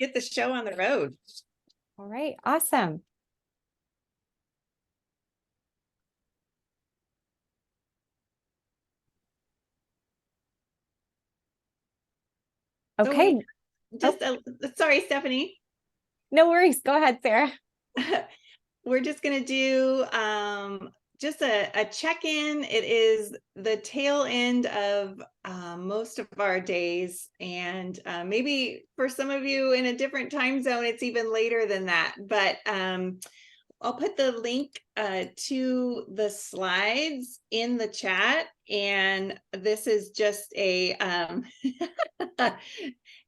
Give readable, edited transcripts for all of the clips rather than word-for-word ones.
get the show on the road. All right, awesome. Okay. Sorry, Stephanie. No worries. Go ahead, Sarah. We're just going to do just a check-in. It is the tail end of most of our days, and maybe for some of you in a different time zone, it's even later than that. But I'll put the link to the slides in the chat, and this is just a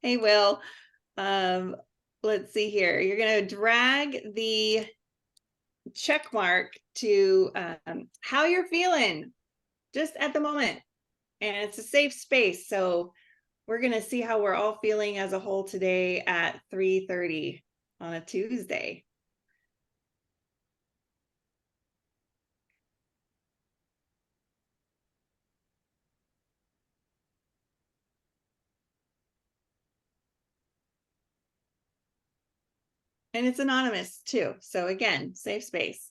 hey, Will. Let's see here. You're going to drag the check mark to how you're feeling just at the moment. And it's a safe space. So we're going to see how we're all feeling as a whole today at 3:30 on a Tuesday. And it's anonymous too. So again, safe space.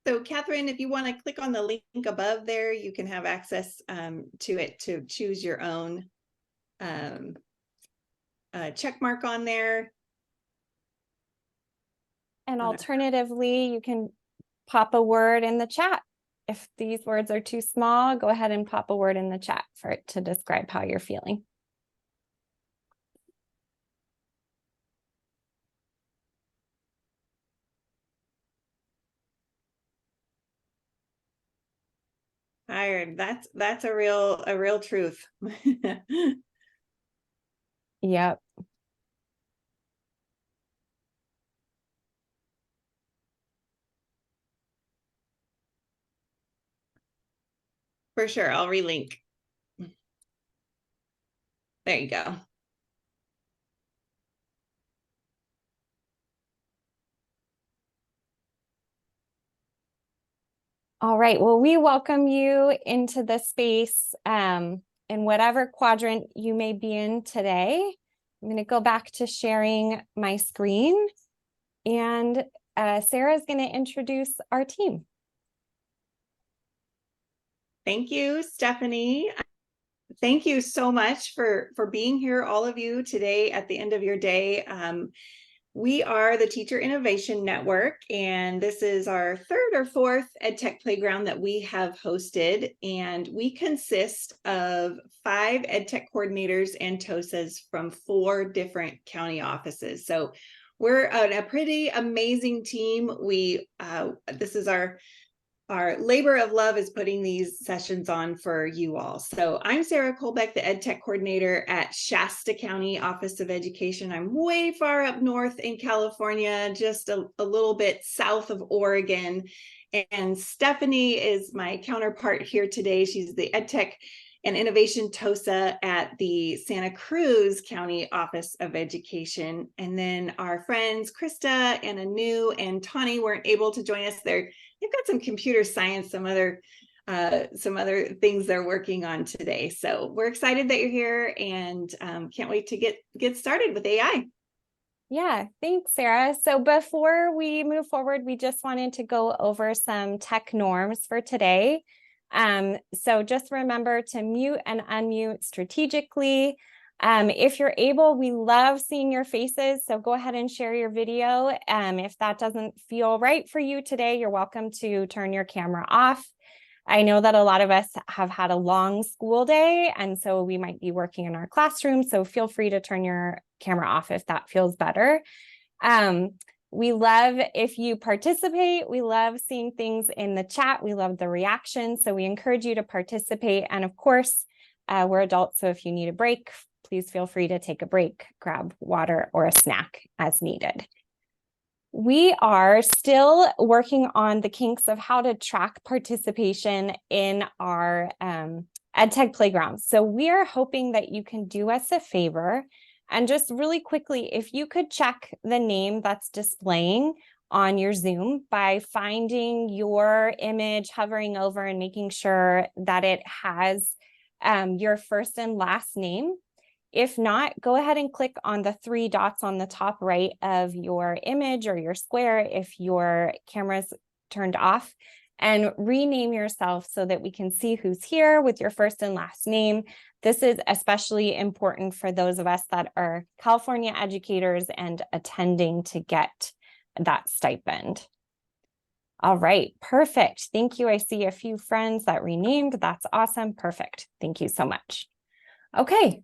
So Catherine, if you want to click on the link above there, you can have access to it to choose your own check mark on there. And alternatively, you can pop a word in the chat. If these words are too small, go ahead and pop a word in the chat for it to describe how you're feeling. Tired. That's a real truth. Yep. For sure. I'll relink. There you go. All right. Well, we welcome you into the space in whatever quadrant you may be in today. I'm going to go back to sharing my screen, and Sarah is going to introduce our team. Thank you, Stephanie. Thank you so much for being here, all of you, today at the end of your day. We are the Teacher Innovation Network, and this is our third or fourth EdTech Playground that we have hosted. And we consist of 5 EdTech coordinators and TOSAs from 4 different county offices. So we're a pretty amazing team. This is our labor of love is putting these sessions on for you all. So I'm Sarah Colbeck, the EdTech coordinator at Shasta County Office of Education. I'm way far up north in California, just a little bit south of Oregon. And Stephanie is my counterpart here today. She's the EdTech and Innovation TOSA at the Santa Cruz County Office of Education. And then our friends Krista and Anu and Tani weren't able to join us. They've got some computer science, some other things they're working on today. So we're excited that you're here, and can't wait to get started with AI. Yeah, thanks, Sarah. So before we move forward, we just wanted to go over some tech norms for today. So just remember to mute and unmute strategically. If you're able, we love seeing your faces, so go ahead and share your video. If that doesn't feel right for you today, you're welcome to turn your camera off. I know that a lot of us have had a long school day, and so we might be working in our classroom, so feel free to turn your camera off if that feels better. We love if you participate. We love seeing things in the chat. We love the reactions. So we encourage you to participate. And of course, we're adults. So if you need a break, please feel free to take a break, grab water or a snack as needed. We are still working on the kinks of how to track participation in our EdTech playgrounds. So we are hoping that you can do us a favor and just really quickly, if you could check the name that's displaying on your Zoom by finding your image, hovering over and making sure that it has your first and last name. If not, go ahead and click on the 3 dots on the top right of your image or your square if your camera's turned off, and rename yourself so that we can see who's here with your first and last name. This is especially important for those of us that are California educators and attending to get that stipend. All right, perfect. Thank you. I see a few friends that renamed. That's awesome. Perfect. Thank you so much. Okay.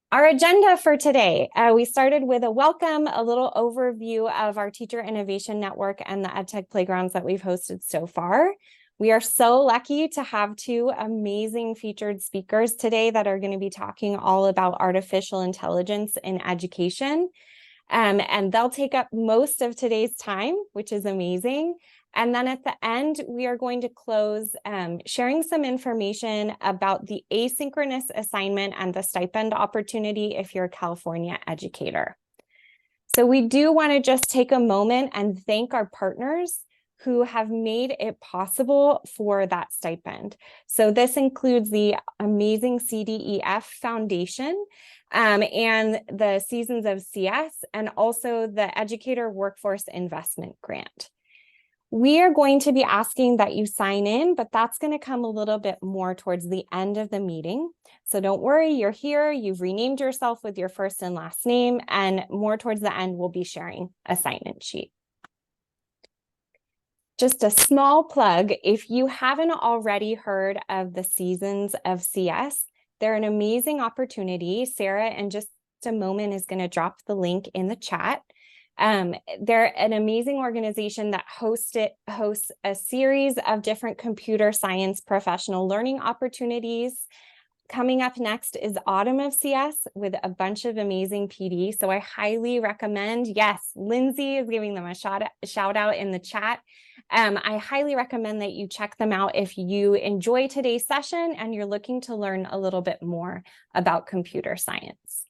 Our agenda for today, we started with a welcome, a little overview of our Teacher Innovation Network and the EdTech playgrounds that we've hosted so far. We are so lucky to have 2 amazing featured speakers today that are going to be talking all about artificial intelligence in education. And they'll take up most of today's time, which is amazing. And then at the end, we are going to close sharing some information about the asynchronous assignment and the stipend opportunity if you're a California educator. So we do want to just take a moment and thank our partners who have made it possible for that stipend. So this includes the amazing CDEF Foundation and the Seasons of CS, and also the Educator Workforce Investment Grant. We are going to be asking that you sign in, but that's going to come a little bit more towards the end of the meeting. So don't worry, you're here, you've renamed yourself with your first and last name, and more towards the end, we'll be sharing a sign-in sheet. Just a small plug, if you haven't already heard of the Seasons of CS, they're an amazing opportunity. Sarah, in just a moment, is going to drop the link in the chat. They're an amazing organization that hosts a series of different computer science professional learning opportunities. Coming up next is Autumn of CS with a bunch of amazing PD. So I highly recommend, yes, Lindsay is giving them a shout out in the chat. I highly recommend that you check them out if you enjoy today's session and you're looking to learn a little bit more about computer science.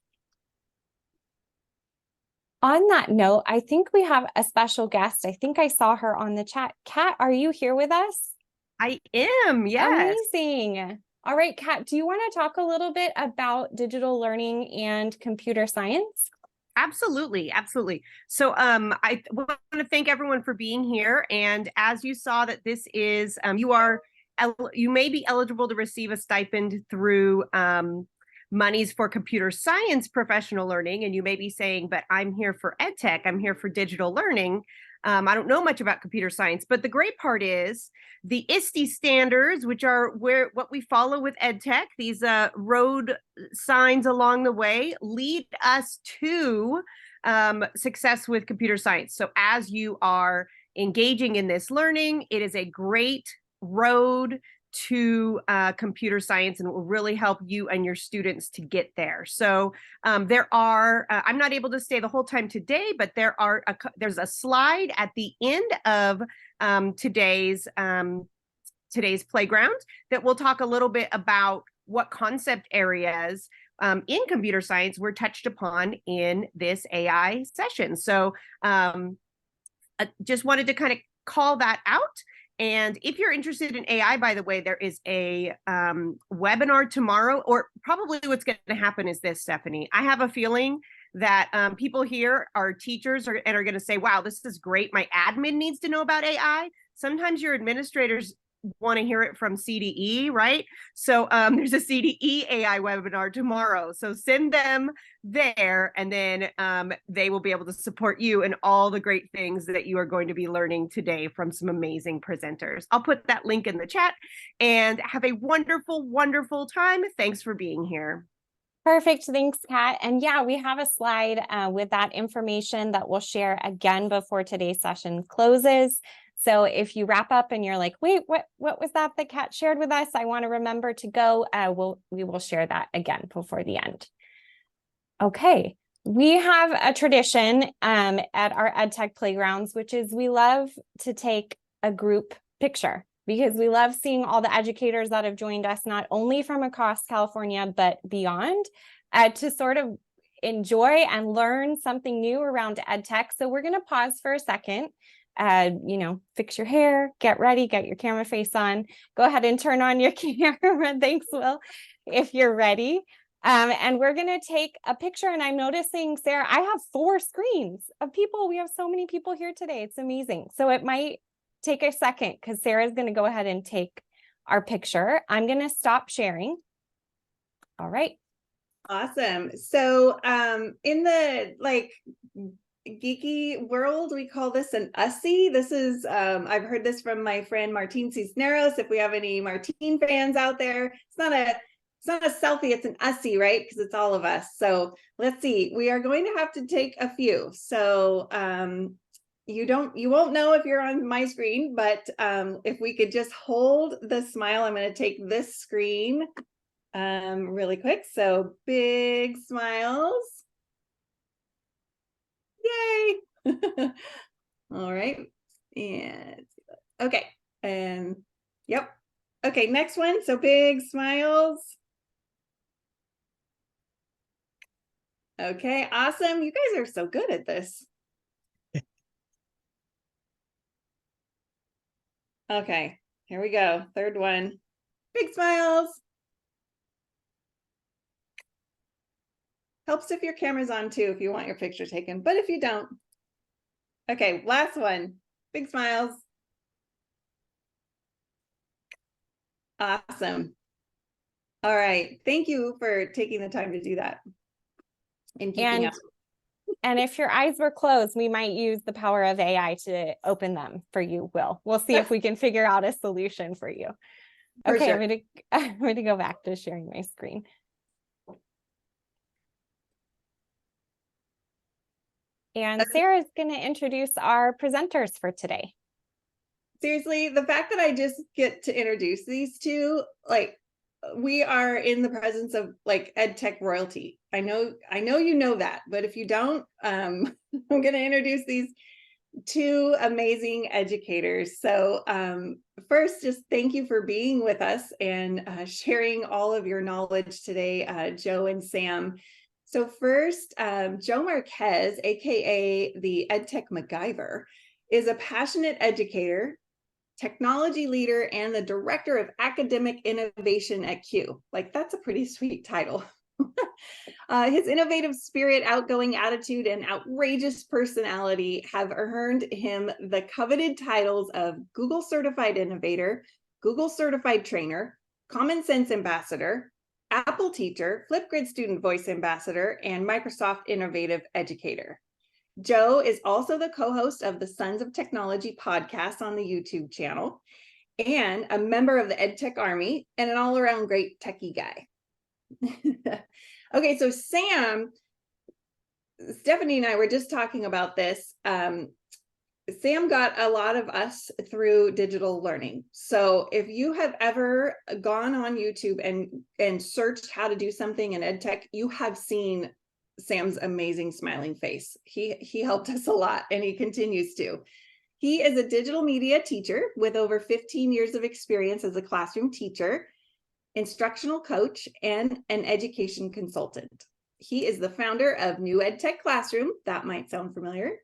On that note, I think we have a special guest. I think I saw her on the chat. Kat, are you here with us? I am, yes. Amazing. All right, Kat, do you want to talk a little bit about digital learning and computer science? Absolutely, absolutely. So I want to thank everyone for being here. And as you saw that this is, you may be eligible to receive a stipend through monies for computer science professional learning. And you may be saying, but I'm here for EdTech, I'm here for digital learning. I don't know much about computer science, but the great part is the ISTE standards, which are what we follow with EdTech, these road signs along the way, lead us to success with computer science. So as you are engaging in this learning, it is a great road to computer science, and it will really help you and your students to get there. So there are, I'm not able to stay the whole time today, but there's a slide at the end of today's playground that will talk a little bit about what concept areas in computer science were touched upon in this AI session. So just wanted to kind of call that out. And if you're interested in AI, by the way, there is a webinar tomorrow, or probably what's going to happen is this, Stephanie. I have a feeling that people here are teachers and are going to say, wow, this is great. My admin needs to know about AI. Sometimes your administrators want to hear it from CDE, right? So there's a CDE AI webinar tomorrow. So send them there, and then they will be able to support you in all the great things that you are going to be learning today from some amazing presenters. I'll put that link in the chat, and have a wonderful, wonderful time. Thanks for being here. Perfect. Thanks, Kat. And yeah, we have a slide with that information that we'll share again before today's session closes. So if you wrap up and you're like, wait, what was that Kat shared with us? I want to remember to go. We will share that again before the end. Okay, we have a tradition at our EdTech playgrounds, which is we love to take a group picture because we love seeing all the educators that have joined us, not only from across California, but beyond, to sort of enjoy and learn something new around EdTech. So we're going to pause for a second. Fix your hair, get ready, get your camera face on. Go ahead and turn on your camera. Thanks, Will, if you're ready. And we're going to take a picture. And I'm noticing, Sarah, I have 4 screens of people. We have so many people here today. It's amazing. So it might take a second because Sarah's going to go ahead and take our picture. I'm going to stop sharing. All right. Awesome. So in the geeky world, we call this an USSI. This is, I've heard this from my friend Martin Cisneros. If we have any Martin fans out there, it's not a selfie, it's an USSI, right? Because it's all of us. So let's see, we are going to have to take a few. So you won't know if you're on my screen, but if we could just hold the smile, I'm going to take this screen really quick. So big smiles. Yay. All right. And okay. And yep. Okay, next one. So big smiles. Okay, awesome. You guys are so good at this. Okay, here we go. Third one. Big smiles. Helps if your camera's on too, if you want your picture taken, but if you don't. Okay, last one. Big smiles. Awesome. All right. Thank you for taking the time to do that and keeping up. And if your eyes were closed, we might use the power of AI to open them for you, Will. We'll see if we can figure out a solution for you. Okay, sure. I'm going to go back to sharing my screen. And Sarah's going to introduce our presenters for today. Seriously, the fact that I just get to introduce these two, we are in the presence of EdTech royalty. I know you know that, but if you don't, I'm going to introduce these 2 amazing educators. So first, just thank you for being with us and sharing all of your knowledge today, Joe and Sam. So first, Joe Marquez, aka the EdTech MacGyver, is a passionate educator, technology leader, and the director of academic innovation at CUE. That's a pretty sweet title. His innovative spirit, outgoing attitude, and outrageous personality have earned him the coveted titles of Google Certified Innovator, Google Certified Trainer, Common Sense Ambassador, Apple Teacher, Flipgrid Student Voice Ambassador, and Microsoft Innovative Educator. Joe is also the co-host of the Sons of Technology podcast on the YouTube channel and a member of the EdTech Army and an all-around great techie guy. Okay, so Sam, Stephanie and I were just talking about this. Sam got a lot of us through digital learning. So if you have ever gone on YouTube and searched how to do something in EdTech, you have seen Sam's amazing smiling face. He helped us a lot, and he continues to. He is a digital media teacher with over 15 years of experience as a classroom teacher, instructional coach, and an education consultant. He is the founder of New EdTech Classroom. That might sound familiar.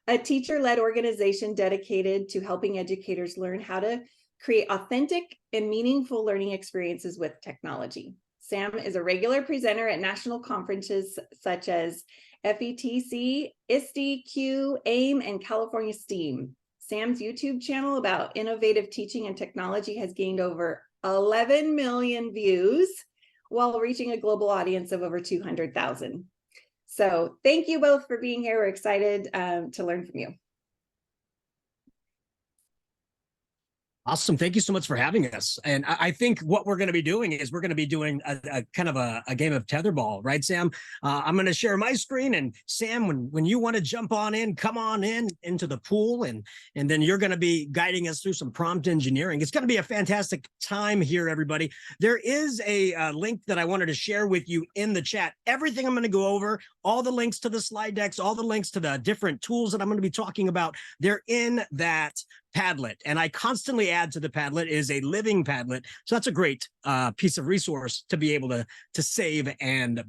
A teacher-led organization dedicated to helping educators learn how to create authentic and meaningful learning experiences with technology. Sam is a regular presenter at national conferences such as FETC, ISTE, CUE, AIM, and California STEAM. Sam's YouTube channel about innovative teaching and technology has gained over 11 million views while reaching a global audience of over 200,000. So thank you both for being here. We're excited to learn from you. Awesome. Thank you so much for having us. And I think what we're going to be doing is we're going to be doing a kind of a game of tetherball, right, Sam? I'm going to share my screen, and Sam, when you want to jump on in, come on in into the pool, and then you're going to be guiding us through some prompt engineering. It's going to be a fantastic time here, everybody. There is a link that I wanted to share with you in the chat. Everything I'm going to go over, all the links to the slide decks, all the links to the different tools that I'm going to be talking about, they're in that Padlet, and I constantly add to the Padlet. It is a living Padlet, so that's a great piece of resource to be able to save and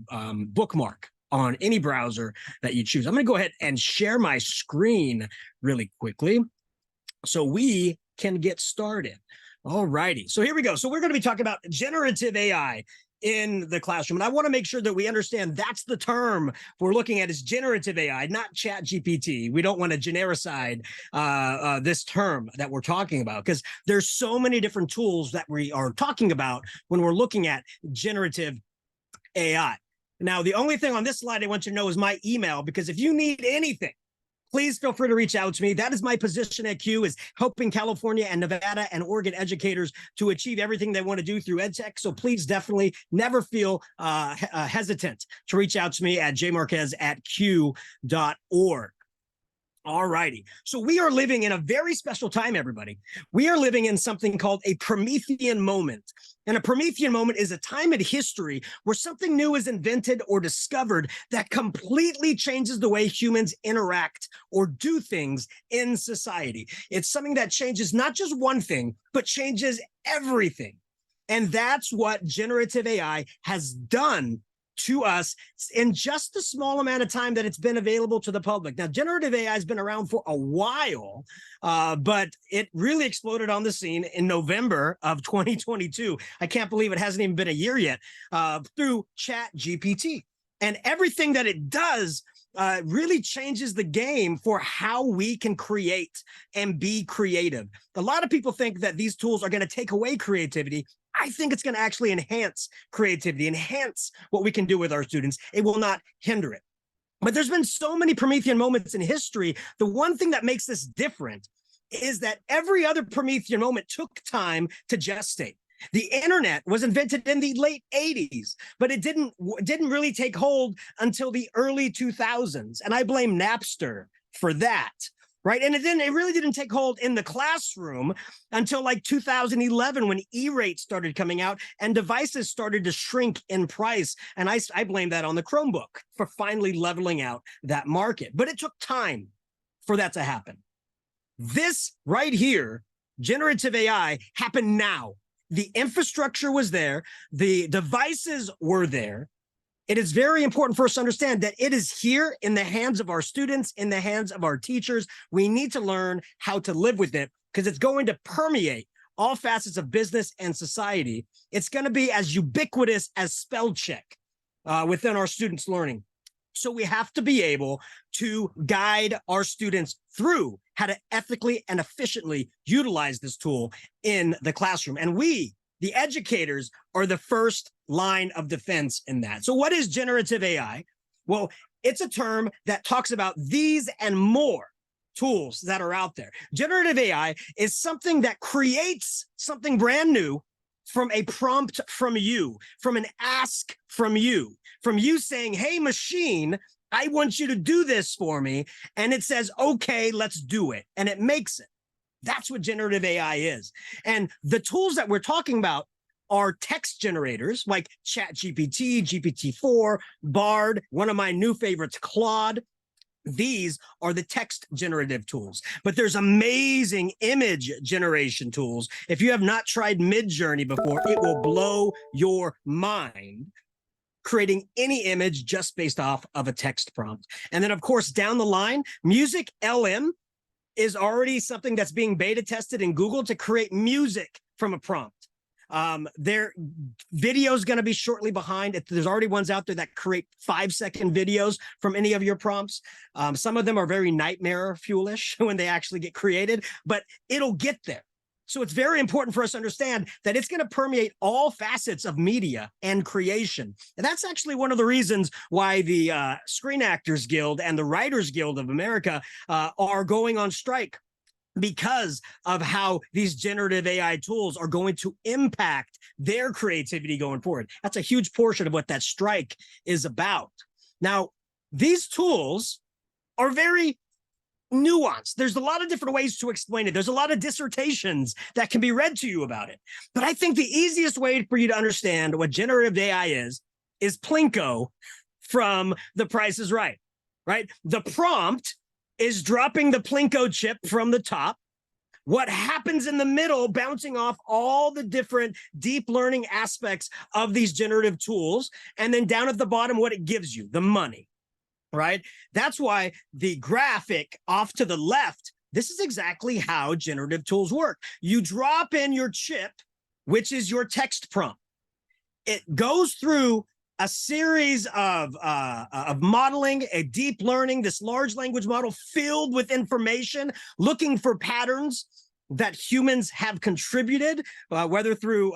bookmark on any browser that you choose. I'm going to go ahead and share my screen really quickly so we can get started. All righty, so here we go. So we're going to be talking about generative AI in the classroom. And I want to make sure that we understand that's the term we're looking at is generative AI, not chat GPT. We don't want to genericize this term that we're talking about, because there's so many different tools that we are talking about when we're looking at generative AI. Now, the only thing on this slide I want you to know is my email, because if you need anything, please feel free to reach out to me. That is my position at CUE, is helping California and Nevada and Oregon educators to achieve everything they want to do through EdTech. So please definitely never feel hesitant to reach out to me at jmarquez@q.org. All righty. So we are living in a very special time, everybody. We are living in something called a Promethean moment. And a Promethean moment is a time in history where something new is invented or discovered that completely changes the way humans interact or do things in society. It's something that changes not just one thing, but changes everything. And that's what generative AI has done to us in just the small amount of time that it's been available to the public. Now, generative AI has been around for a while, but it really exploded on the scene in November of 2022. I can't believe it hasn't even been a year yet, through Chat GPT. And everything that it does really changes the game for how we can create and be creative. A lot of people think that these tools are going to take away creativity. I think it's going to actually enhance creativity, enhance what we can do with our students. It will not hinder it. But there's been so many Promethean moments in history. The one thing that makes this different is that every other Promethean moment took time to gestate. The internet was invented in the late 80s, but it didn't really take hold until the early 2000s. And I blame Napster for that. Right. And it really didn't take hold in the classroom until like 2011, when E-rate started coming out and devices started to shrink in price. And I blame that on the Chromebook for finally leveling out that market. But it took time for that to happen. This right here, generative AI, happened now. The infrastructure was there. The devices were there. It is very important for us to understand that it is here in the hands of our students, in the hands of our teachers. We need to learn how to live with it, because it's going to permeate all facets of business and society. It's going to be as ubiquitous as spell check within our students' learning. So we have to be able to guide our students through how to ethically and efficiently utilize this tool in the classroom. And we, the educators, are the first line of defense in that. So what is generative AI? Well, it's a term that talks about these and more tools that are out there. Generative AI is something that creates something brand new from a prompt from you, from an ask from you saying, hey, machine, I want you to do this for me. And it says, okay, let's do it. And it makes it. That's what generative AI is. And the tools that we're talking about are text generators like ChatGPT, GPT-4, Bard, one of my new favorites, Claude. These are the text generative tools. But there's amazing image generation tools. If you have not tried Midjourney before, it will blow your mind, creating any image just based off of a text prompt. And then, of course, down the line, Music LM is already something that's being beta tested in Google to create music from a prompt. Their video is going to be shortly behind. There's already ones out there that create 5-second videos from any of your prompts. Some of them are very nightmare fuelish when they actually get created, but it'll get there. So it's very important for us to understand that it's going to permeate all facets of media and creation. And that's actually one of the reasons why the Screen Actors Guild and the Writers Guild of America are going on strike. because of how these generative AI tools are going to impact their creativity going forward. That's a huge portion of what that strike is about. Now, these tools are very nuanced. There's a lot of different ways to explain it. There's a lot of dissertations that can be read to you about it. But I think the easiest way for you to understand what generative AI is Plinko from The Price is Right, right? The prompt is dropping the Plinko chip from the top. What happens in the middle, bouncing off all the different deep learning aspects of these generative tools. And then down at the bottom, what it gives you, the money, right? That's why the graphic off to the left, this is exactly how generative tools work. You drop in your chip, which is your text prompt. It goes through a series of modeling, a deep learning, this large language model filled with information, looking for patterns that humans have contributed, whether through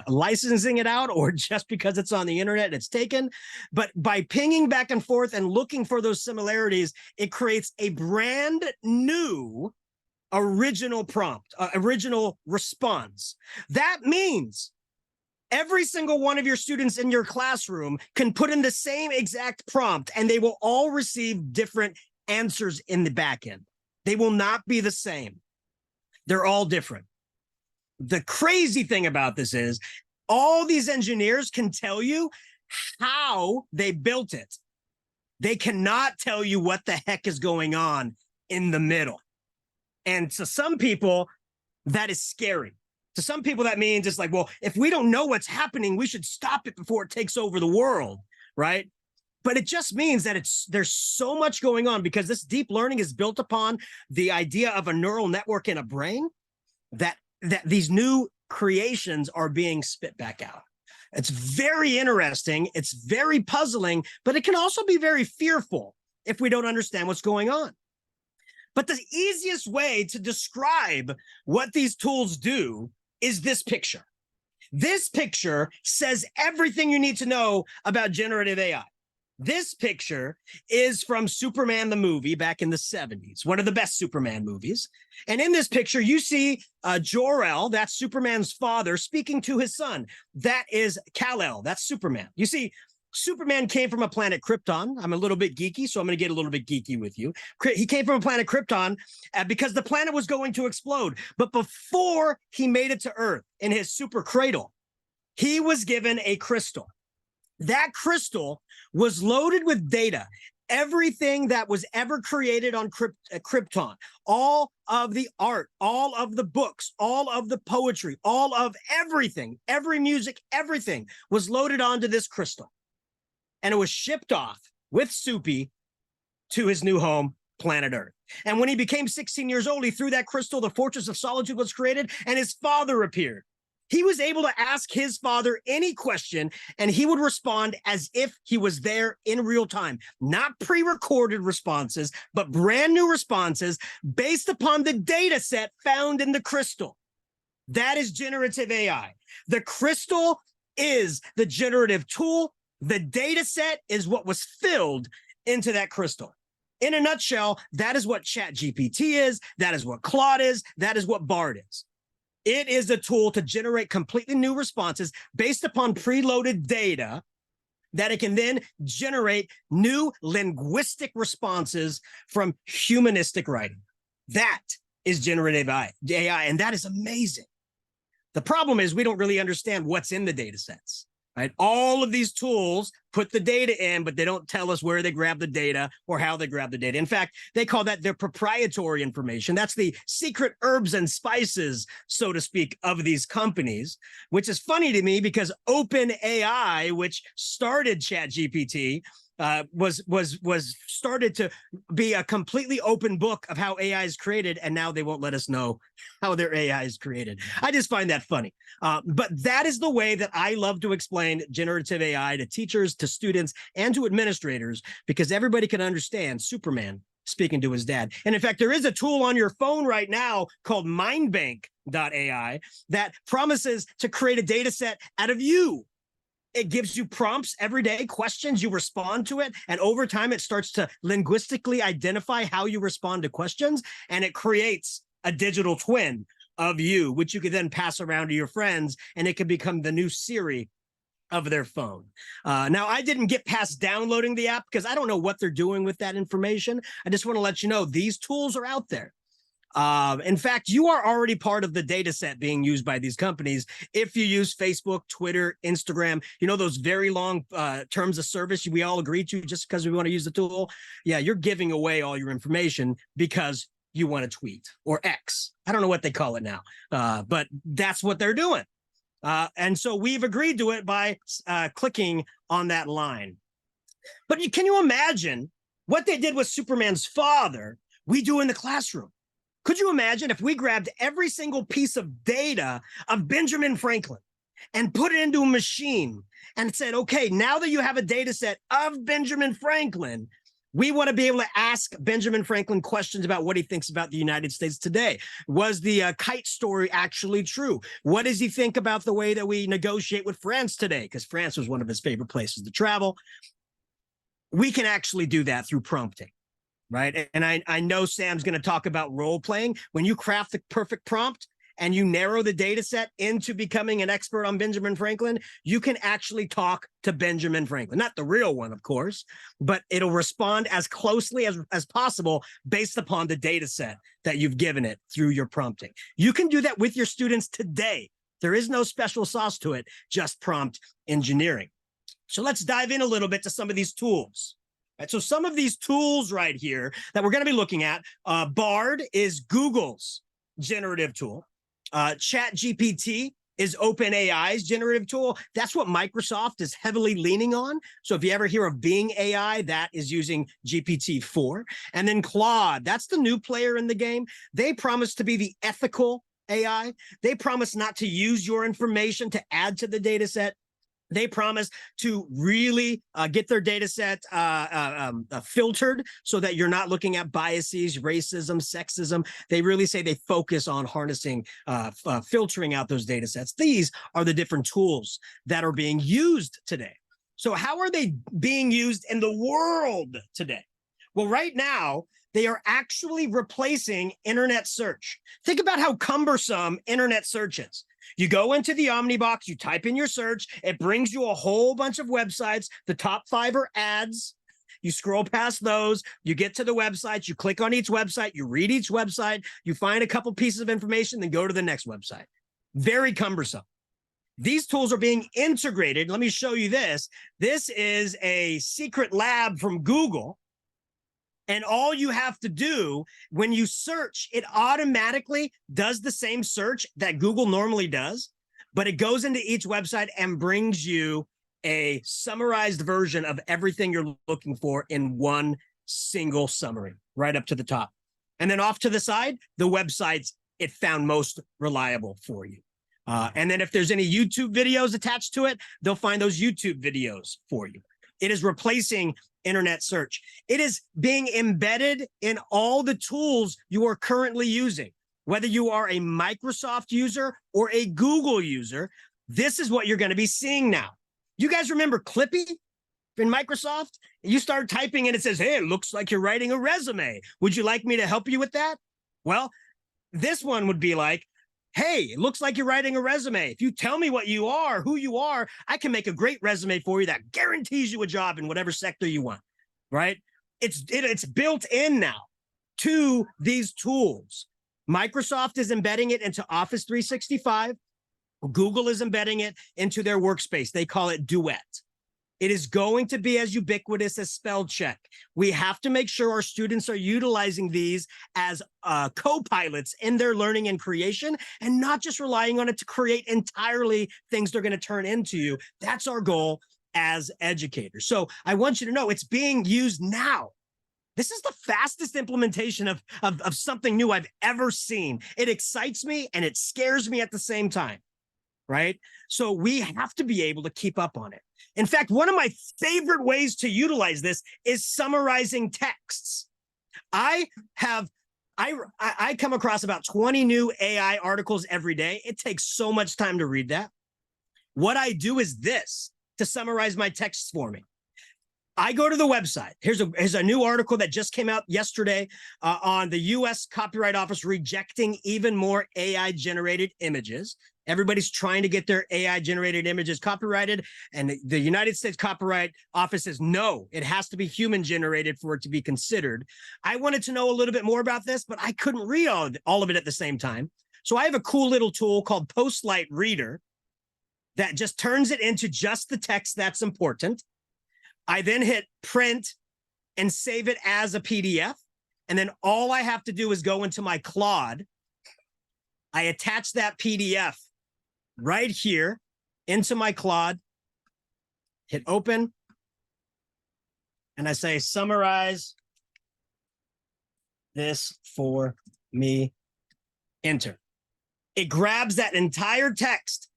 licensing it out or just because it's on the internet and it's taken. But by pinging back and forth and looking for those similarities, it creates a brand new original prompt, original response. That means every single one of your students in your classroom can put in the same exact prompt and they will all receive different answers in the back end. They will not be the same. They're all different. The crazy thing about this is all these engineers can tell you how they built it. They cannot tell you what the heck is going on in the middle. And to some people, that is scary. To some people, that means it's like, well, if we don't know what's happening, we should stop it before it takes over the world, right? But it just means that there's so much going on because this deep learning is built upon the idea of a neural network in a brain that these new creations are being spit back out. It's very interesting. It's very puzzling, but it can also be very fearful if we don't understand what's going on. But the easiest way to describe what these tools do is this picture. This picture says everything you need to know about generative AI. This picture is from Superman the movie back in the 70s, one of the best Superman movies. And in this picture, you see Jor-El, that's Superman's father, speaking to his son. That is Kal-El, that's Superman. You see, Superman came from a planet Krypton. I'm a little bit geeky, so I'm going to get a little bit geeky with you. He came from a planet Krypton because the planet was going to explode. But before he made it to Earth in his super cradle, he was given a crystal. That crystal was loaded with data. Everything that was ever created on Krypton, all of the art, all of the books, all of the poetry, all of everything, every music, everything was loaded onto this crystal. And it was shipped off with Soupy to his new home, planet Earth. And when he became 16 years old, he threw that crystal, the Fortress of Solitude was created, and his father appeared. He was able to ask his father any question, and he would respond as if he was there in real time. Not pre-recorded responses, but brand new responses based upon the data set found in the crystal. That is generative AI. The crystal is the generative tool. The data set is what was filled into that crystal. In a nutshell, that is what ChatGPT is. That is what Claude is. That is what Bard is. It is a tool to generate completely new responses based upon preloaded data that it can then generate new linguistic responses from humanistic writing. That is generative AI, and that is amazing. The problem is we don't really understand what's in the data sets. Right? All of these tools put the data in, but they don't tell us where they grab the data or how they grab the data. In fact, they call that their proprietary information. That's the secret herbs and spices, so to speak, of these companies, which is funny to me because OpenAI, which started ChatGPT, was started to be a completely open book of how AI is created, and now they won't let us know how their AI is created. I just find that funny. But that is the way that I love to explain generative AI to teachers, to students, and to administrators, because everybody can understand Superman speaking to his dad. And in fact, there is a tool on your phone right now called mindbank.ai that promises to create a data set out of you It gives you prompts every day, questions, you respond to it. And over time, it starts to linguistically identify how you respond to questions. And it creates a digital twin of you, which you can then pass around to your friends. And it can become the new Siri of their phone. Now, I didn't get past downloading the app because I don't know what they're doing with that information. I just want to let you know these tools are out there. In fact, you are already part of the data set being used by these companies. If you use Facebook, Twitter, Instagram, you know, those very long terms of service we all agree to just because we want to use the tool. Yeah, you're giving away all your information because you want to tweet, or X. I don't know what they call it now, but that's what they're doing. And so we've agreed to it by clicking on that line. But can you imagine what they did with Superman's father, we do in the classroom? Could you imagine if we grabbed every single piece of data of Benjamin Franklin and put it into a machine and said, okay, now that you have a data set of Benjamin Franklin, we want to be able to ask Benjamin Franklin questions about what he thinks about the United States today. Was the kite story actually true? What does he think about the way that we negotiate with France today? Because France was one of his favorite places to travel. We can actually do that through prompting. Right. And I know Sam's going to talk about role playing. When you craft the perfect prompt and you narrow the data set into becoming an expert on Benjamin Franklin, you can actually talk to Benjamin Franklin. Not the real one, of course, but it'll respond as closely as possible based upon the data set that you've given it through your prompting. You can do that with your students today. There is no special sauce to it, just prompt engineering. So let's dive in a little bit to some of these tools. Right, so some of these tools right here that we're going to be looking at, Bard is Google's generative tool. ChatGPT is OpenAI's generative tool. That's what Microsoft is heavily leaning on. So if you ever hear of Bing AI, that is using GPT-4. And then Claude, that's the new player in the game. They promise to be the ethical AI. They promise not to use your information to add to the data set. They promise to really get their data set filtered so that you're not looking at biases, racism, sexism. They really say they focus on harnessing, filtering out those data sets. These are the different tools that are being used today. So how are they being used in the world today? Well, right now, they are actually replacing internet search. Think about how cumbersome internet search is. You go into the Omnibox, you type in your search, it brings you a whole bunch of websites. The top 5 are ads. You scroll past those, you get to the websites, you click on each website, you read each website, you find a couple pieces of information, then go to the next website. Very cumbersome. These tools are being integrated. Let me show you this. This is a secret lab from Google. And all you have to do when you search, it automatically does the same search that Google normally does, but it goes into each website and brings you a summarized version of everything you're looking for in one single summary, right up to the top. And then off to the side, the websites it found most reliable for you. And then if there's any YouTube videos attached to it, they'll find those YouTube videos for you. It is replacing internet search. It is being embedded in all the tools you are currently using. Whether you are a Microsoft user or a Google user, this is what you're going to be seeing now. You guys remember Clippy in Microsoft? You start typing and it says, hey, it looks like you're writing a resume. Would you like me to help you with that? Well, this one would be like, hey, it looks like you're writing a resume. If you tell me what you are, who you are, I can make a great resume for you that guarantees you a job in whatever sector you want, right? It's built in now to these tools. Microsoft is embedding it into Office 365. Google is embedding it into their workspace. They call it Duet. It is going to be as ubiquitous as spell check. We have to make sure our students are utilizing these as co-pilots in their learning and creation, and not just relying on it to create entirely things they're going to turn into you. That's our goal as educators. So I want you to know it's being used now. This is the fastest implementation of something new I've ever seen. It excites me and it scares me at the same time, right? So we have to be able to keep up on it. In fact, one of my favorite ways to utilize this is summarizing texts. I come across about 20 new AI articles every day. It takes so much time to read that. What I do is this. to summarize my texts for me. I go to the website. Here's a new article that just came out yesterday on the U.S. Copyright Office rejecting even more AI-generated images. Everybody's trying to get their AI-generated images copyrighted, and the United States Copyright Office says, no, it has to be human-generated for it to be considered. I wanted to know a little bit more about this, but I couldn't read all of it at the same time. So I have a cool little tool called Postlight Reader that just turns it into just the text that's important. I then hit print and save it as a PDF. And then all I have to do is go into my Claude. I attach that PDF right here into my Claude, hit open, and I say, summarize this for me, enter. It grabs that entire text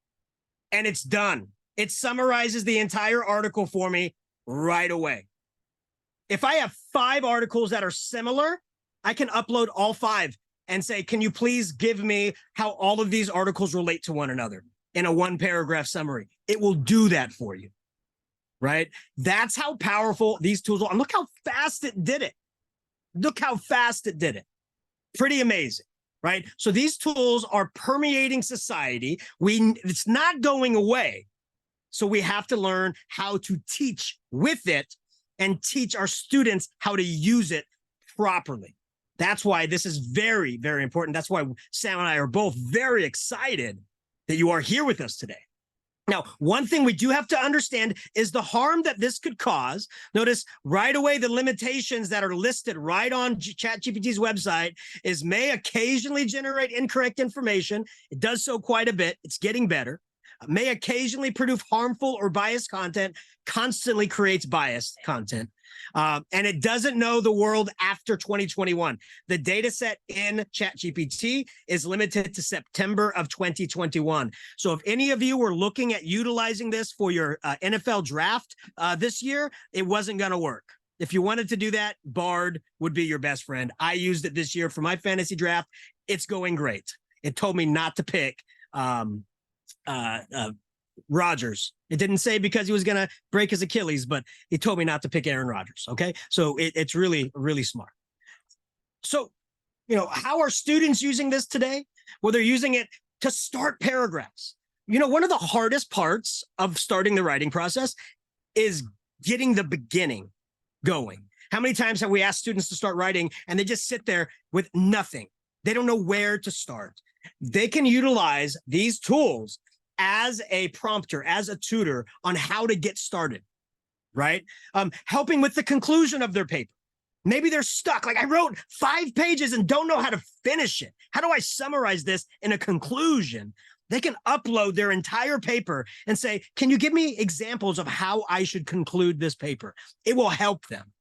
and it's done. It summarizes the entire article for me right away. If I have 5 articles that are similar, I can upload all 5 and say, can you please give me how all of these articles relate to one another in a 1-paragraph summary? It will do that for you, right? That's how powerful these tools are. And look how fast it did it. Look how fast it did it. Pretty amazing, right? So these tools are permeating society. It's not going away. So we have to learn how to teach with it and teach our students how to use it properly. That's why this is very, very important. That's why Sam and I are both very excited that you are here with us today. Now, one thing we do have to understand is the harm that this could cause. Notice right away the limitations that are listed right on ChatGPT's website is may occasionally generate incorrect information. It does so quite a bit. It's getting better. May occasionally produce harmful or biased content, constantly creates biased content. And it doesn't know the world after 2021. The data set in ChatGPT is limited to September of 2021. So if any of you were looking at utilizing this for your NFL draft this year, it wasn't going to work. If you wanted to do that, Bard would be your best friend. I used it this year for my fantasy draft. It's going great. It told me not to pick Rodgers. It didn't say because he was going to break his Achilles, but he told me not to pick Aaron Rodgers. Okay. So it's really, really smart. So, how are students using this today? Well, they're using it to start paragraphs. One of the hardest parts of starting the writing process is getting the beginning going. How many times have we asked students to start writing and they just sit there with nothing? They don't know where to start. They can utilize these tools as a prompter, as a tutor on how to get started, right? Helping with the conclusion of their paper. Maybe they're stuck. Like I wrote 5 pages and don't know how to finish it. How do I summarize this in a conclusion? They can upload their entire paper and say, can you give me examples of how I should conclude this paper? It will help them.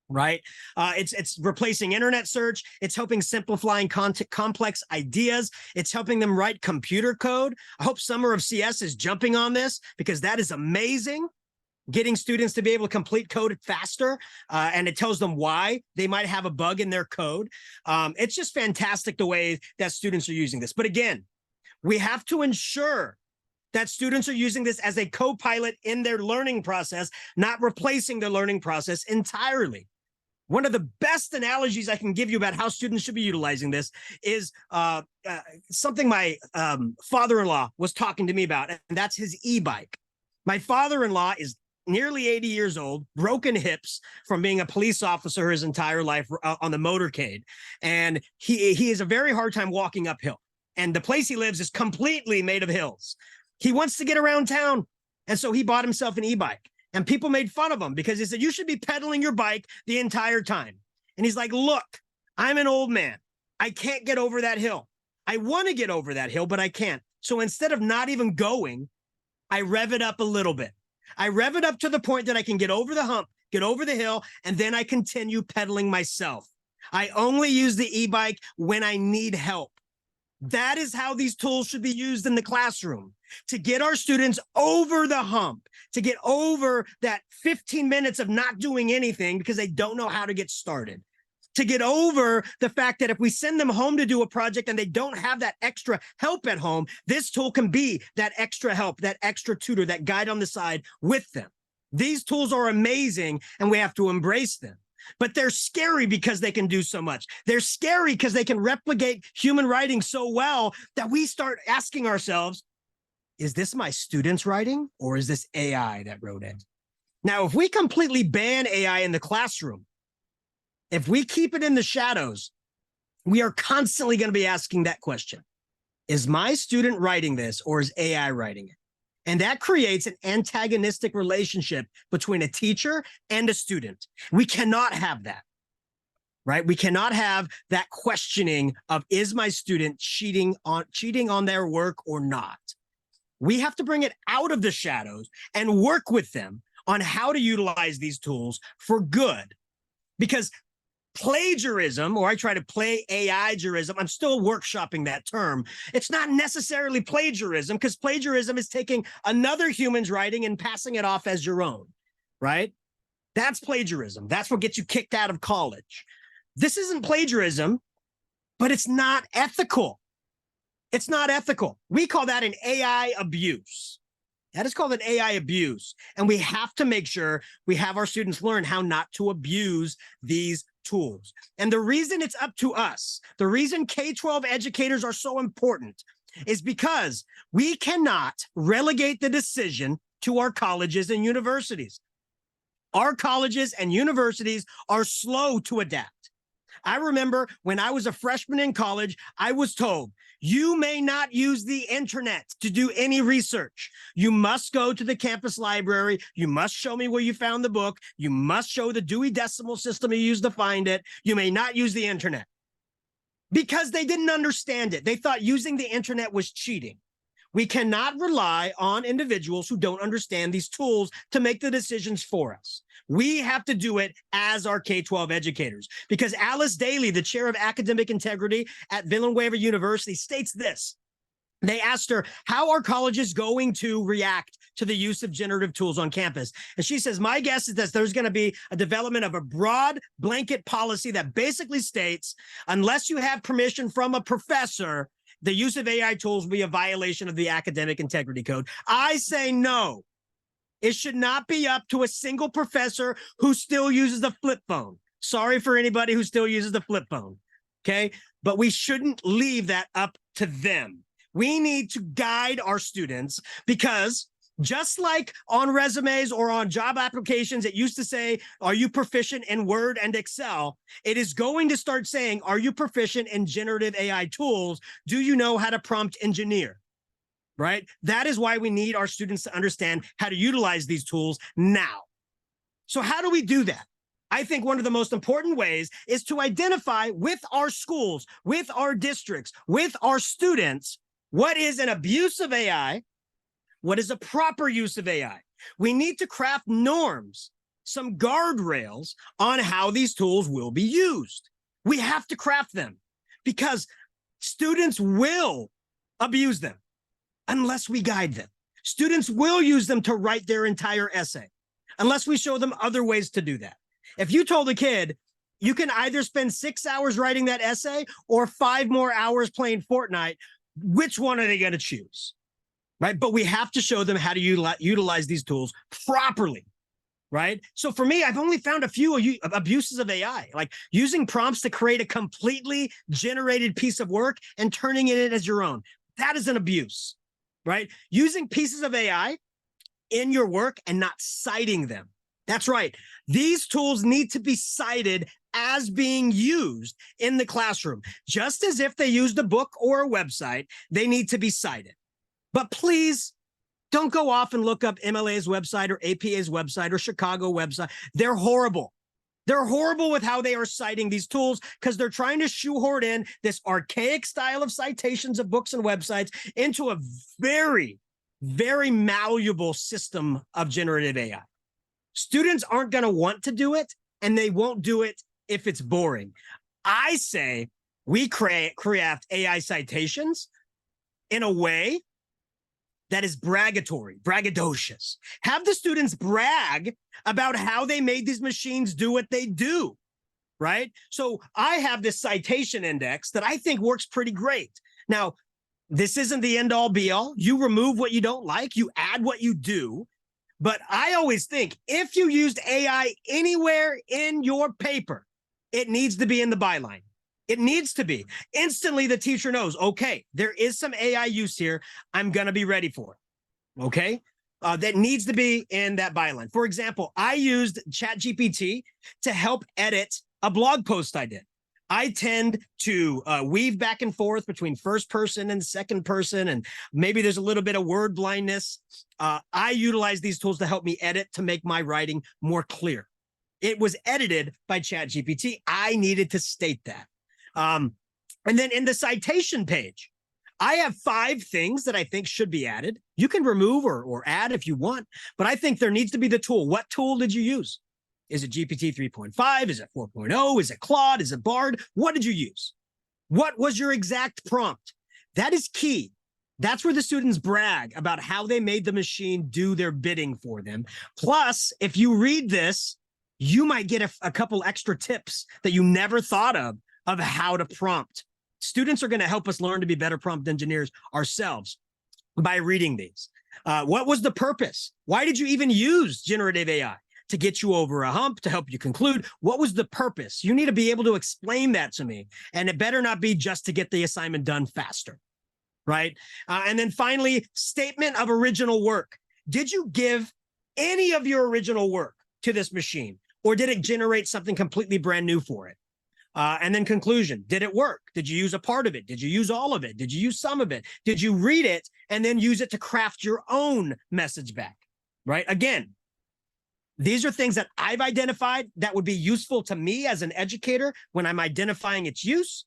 Right? It's replacing internet search. It's helping simplifying complex ideas. It's helping them write computer code. I hope Summer of CS is jumping on this because that is amazing. Getting students to be able to complete code faster. And it tells them why they might have a bug in their code. It's just fantastic the way that students are using this. But again, we have to ensure that students are using this as a co-pilot in their learning process, not replacing the learning process entirely. One of the best analogies I can give you about how students should be utilizing this is something my father-in-law was talking to me about, and that's his e-bike. My father-in-law is nearly 80 years old, broken hips from being a police officer his entire life on the motorcade. And he has a very hard time walking uphill. And the place he lives is completely made of hills. He wants to get around town. And so he bought himself an e-bike. And people made fun of him because he said, you should be pedaling your bike the entire time. And he's like, look, I'm an old man. I can't get over that hill. I want to get over that hill, but I can't. So instead of not even going, I rev it up a little bit. I rev it up to the point that I can get over the hump, get over the hill, and then I continue pedaling myself. I only use the e-bike when I need help. That is how these tools should be used in the classroom, to get our students over the hump, to get over that 15 minutes of not doing anything because they don't know how to get started. to get over the fact that if we send them home to do a project and they don't have that extra help at home, this tool can be that extra help, that extra tutor, that guide on the side with them. These tools are amazing and we have to embrace them. But they're scary because they can do so much. They're scary because they can replicate human writing so well that we start asking ourselves, is this my student's writing or is this AI that wrote it? Now, if we completely ban AI in the classroom, if we keep it in the shadows, we are constantly going to be asking that question. Is my student writing this or is AI writing it? And that creates an antagonistic relationship between a teacher and a student. We cannot have that, right? We cannot have that questioning of, is my student cheating on their work or not? We have to bring it out of the shadows and work with them on how to utilize these tools for good. Because plagiarism, or I try to play AI-jurism, I'm still workshopping that term. It's not necessarily plagiarism, because plagiarism is taking another human's writing and passing it off as your own, right? That's plagiarism. That's what gets you kicked out of college. This isn't plagiarism, but it's not ethical. It's not ethical. We call that an AI abuse. That is called an AI abuse. And we have to make sure we have our students learn how not to abuse these tools. And the reason it's up to us, the reason K-12 educators are so important is because we cannot relegate the decision to our colleges and universities. Our colleges and universities are slow to adapt. I remember when I was a freshman in college, I was told, you may not use the internet to do any research. You must go to the campus library. You must show me where you found the book. You must show the Dewey Decimal System you used to find it. You may not use the internet. Because they didn't understand it. They thought using the internet was cheating. We cannot rely on individuals who don't understand these tools to make the decisions for us. We have to do it as our K-12 educators, because Alice Daly, the chair of academic integrity at Villanova University, states this. They asked her, how are colleges going to react to the use of generative tools on campus? And she says, my guess is that there's going to be a development of a broad blanket policy that basically states, unless you have permission from a professor, the use of AI tools will be a violation of the academic integrity code. I say no. It should not be up to a single professor who still uses the flip phone. Sorry for anybody who still uses the flip phone, okay? But we shouldn't leave that up to them. We need to guide our students, because just like on resumes or on job applications, it used to say, are you proficient in Word and Excel? It is going to start saying, are you proficient in generative AI tools? Do you know how to prompt engineer? Right? That is why we need our students to understand how to utilize these tools now. So how do we do that? I think one of the most important ways is to identify with our schools, with our districts, with our students, what is an abuse of AI? What is a proper use of AI? We need to craft norms, some guardrails on how these tools will be used. We have to craft them, because students will abuse them unless we guide them. Students will use them to write their entire essay unless we show them other ways to do that. If you told a kid, you can either spend 6 hours writing that essay or 5 more hours playing Fortnite, which one are they going to choose? Right? But we have to show them how to utilize these tools properly, right? So for me, I've only found a few abuses of AI, like using prompts to create a completely generated piece of work and turning it in as your own. That is an abuse, right? Using pieces of AI in your work and not citing them. That's right. These tools need to be cited as being used in the classroom. Just as if they used a book or a website, they need to be cited. But please don't go off and look up MLA's website or APA's website or Chicago website. They're horrible. They're horrible with how they are citing these tools, because they're trying to shoehorn in this archaic style of citations of books and websites into a very, very malleable system of generative AI. Students aren't going to want to do it, and they won't do it if it's boring. I say we craft AI citations in a way that is braggadocious. Have the students brag about how they made these machines do what they do. right? So I have this citation index that I think works pretty great. Now, this isn't the end all be all. You remove what you don't like, you add what you do. But I always think if you used AI anywhere in your paper, it needs to be in the byline. It needs to be. Instantly, the teacher knows, okay, there is some AI use here. I'm going to be ready for it. Okay. That needs to be in that byline. For example, I used ChatGPT to help edit a blog post I did. I tend to weave back and forth between first person and second person, and maybe there's a little bit of word blindness. I utilize these tools to help me edit to make my writing more clear. It was edited by ChatGPT. I needed to state that. And then in the citation page, I have 5 things that I think should be added. You can remove or add if you want, but I think there needs to be the tool. What tool did you use? Is it GPT 3.5? Is it 4.0? Is it Claude? Is it Bard? What did you use? What was your exact prompt? That is key. That's where the students brag about how they made the machine do their bidding for them. Plus, if you read this, you might get a couple extra tips that you never thought of how to prompt. Students are going to help us learn to be better prompt engineers ourselves by reading these. What was the purpose? Why did you even use generative AI? To get you over a hump, to help you conclude? What was the purpose? You need to be able to explain that to me. And it better not be just to get the assignment done faster, right? And then finally, statement of original work. Did you give any of your original work to this machine? Or did it generate something completely brand new for it? And then conclusion, did it work? Did you use a part of it? Did you use all of it? Did you use some of it? Did you read it and then use it to craft your own message back, right? Again, these are things that I've identified that would be useful to me as an educator when I'm identifying its use,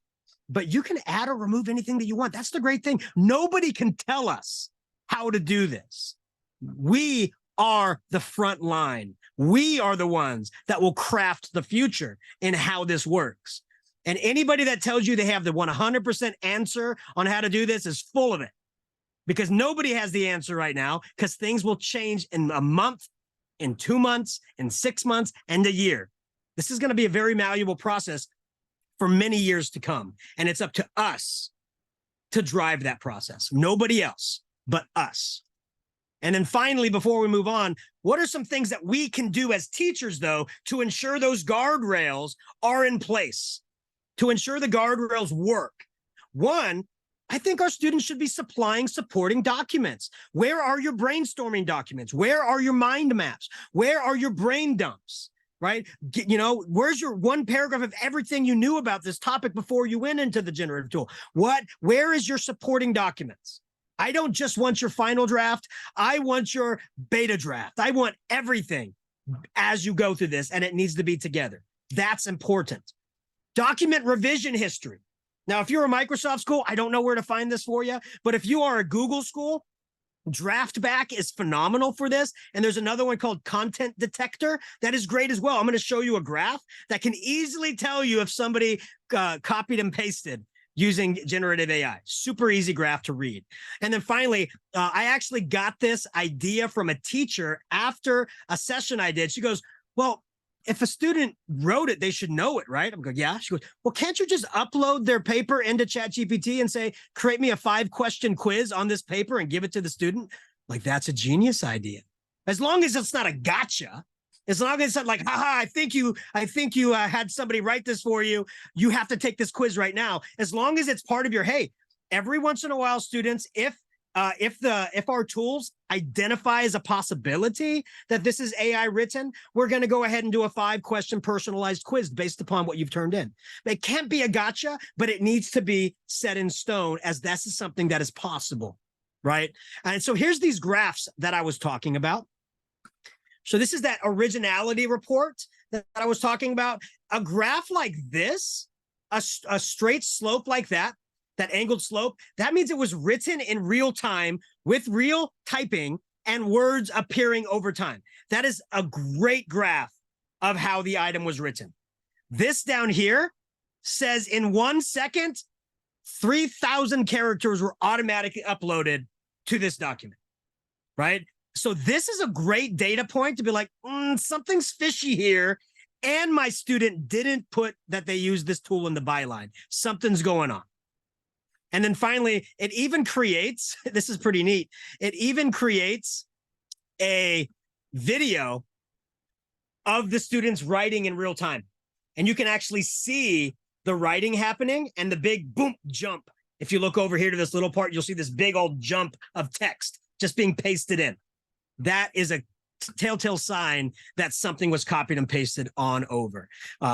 but you can add or remove anything that you want. That's the great thing. Nobody can tell us how to do this. We are the front line. We are the ones that will craft the future in how this works. And anybody that tells you they have the 100% answer on how to do this is full of it, because nobody has the answer right now, because things will change in a month, in 2 months, in 6 months, and a year. This is going to be a very malleable process for many years to come. And it's up to us to drive that process. Nobody else but us. And then finally, before we move on, what are some things that we can do as teachers, though, to ensure those guardrails are in place, to ensure the guardrails work? One, I think our students should be supplying supporting documents. Where are your brainstorming documents? Where are your mind maps? Where are your brain dumps, right? Where's your 1 paragraph of everything you knew about this topic before you went into the generative tool? Where is your supporting documents? I don't just want your final draft. I want your beta draft. I want everything as you go through this, and it needs to be together. That's important. Document revision history. Now, if you're a Microsoft school, I don't know where to find this for you, but if you are a Google school, Draftback is phenomenal for this. And there's another one called Content Detector that is great as well. I'm going to show you a graph that can easily tell you if somebody copied and pasted using generative AI. Super easy graph to read. And then finally, I actually got this idea from a teacher after a session I did. She goes, well, if a student wrote it, they should know it, right? I'm going, yeah. She goes, well, can't you just upload their paper into ChatGPT and say, create me a 5-question quiz on this paper and give it to the student? Like, that's a genius idea. As long as it's not a gotcha, as long as it's not like, haha, I think you had somebody write this for you. You have to take this quiz right now. As long as it's part of your, hey, every once in a while, students, if our tools identify as a possibility that this is AI written, we're going to go ahead and do a 5-question personalized quiz based upon what you've turned in. It can't be a gotcha, but it needs to be set in stone, as this is something that is possible, right? And so here's these graphs that I was talking about. So this is that originality report that I was talking about. A graph like this, a straight slope like that angled slope, that means it was written in real time with real typing and words appearing over time. That is a great graph of how the item was written. This down here says in 1 second, 3,000 characters were automatically uploaded to this document, right? So this is a great data point to be like, something's fishy here. and my student didn't put that they use this tool in the byline. Something's going on. And then finally, it even creates, this is pretty neat, it even creates a video of the students writing in real time. And you can actually see the writing happening and the big boom jump. If you look over here to this little part, you'll see this big old jump of text just being pasted in. That is a telltale sign that something was copied and pasted on over.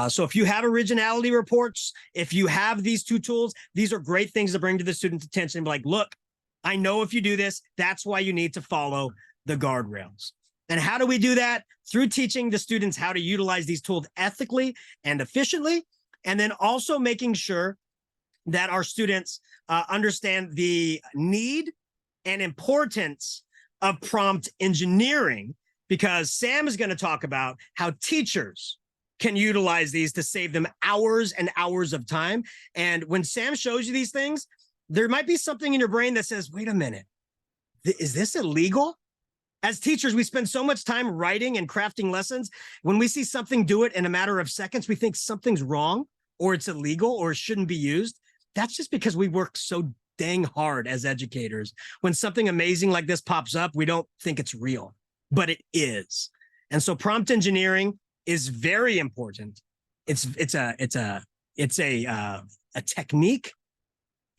So if you have originality reports, if you have these two tools, these are great things to bring to the student's attention. Like, look, I know if you do this, that's why you need to follow the guardrails. And how do we do that? Through teaching the students how to utilize these tools ethically and efficiently, and then also making sure that our students understand the need and importance of prompt engineering, because Sam is going to talk about how teachers can utilize these to save them hours and hours of time. And when Sam shows you these things, there might be something in your brain that says, wait a minute, is this illegal? As teachers, we spend so much time writing and crafting lessons. When we see something do it in a matter of seconds, we think something's wrong or it's illegal or it shouldn't be used. That's just because we work so dang hard as educators. When something amazing like this pops up, we don't think it's real, but it is. And so prompt engineering is very important. It's a technique.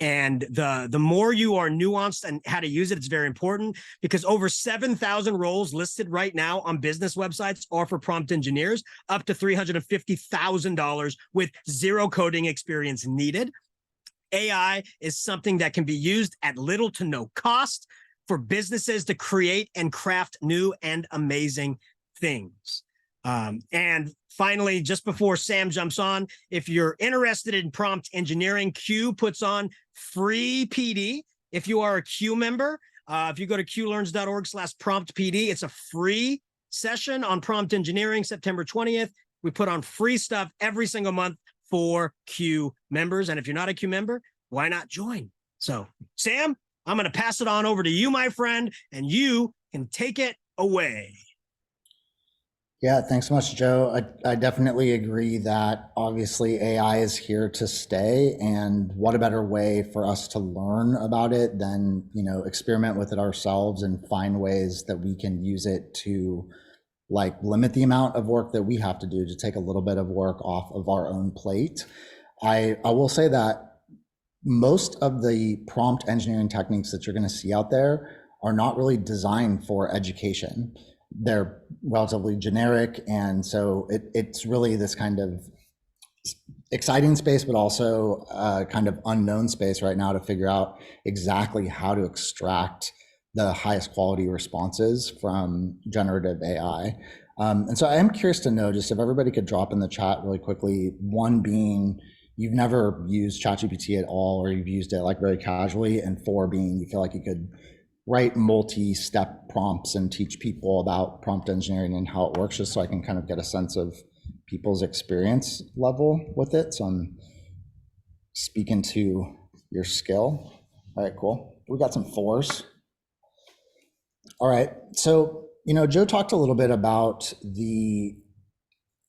And the more you are nuanced and how to use it, it's very important, because over 7,000 roles listed right now on business websites are for prompt engineers, up to $350,000 with zero coding experience needed. AI is something that can be used at little to no cost for businesses to create and craft new and amazing things. And finally, just before Sam jumps on, if you're interested in prompt engineering, Q puts on free PD. If you are a Q member, if you go to qlearns.org/promptpd, it's a free session on prompt engineering, September 20th. We put on free stuff every single month for Q members. And if you're not a Q member, why not join? So, Sam, I'm going to pass it on over to you, my friend, and you can take it away. Yeah, thanks so much, Joe. I definitely agree that obviously AI is here to stay, and what a better way for us to learn about it than, experiment with it ourselves and find ways that we can use it to limit the amount of work that we have to do, to take a little bit of work off of our own plate. I will say that most of the prompt engineering techniques that you're going to see out there are not really designed for education. They're relatively generic, and so it's really this kind of exciting space, but also kind of unknown space right now to figure out exactly how to extract the highest quality responses from generative AI. And so I am curious to know, just if everybody could drop in the chat really quickly, one being you've never used ChatGPT at all, or you've used it very casually, and four being you feel like you could write multi-step prompts and teach people about prompt engineering and how it works, just so I can kind of get a sense of people's experience level with it. So I'm speaking to your skill. All right, cool. We got some fours. All right, so, Joe talked a little bit about the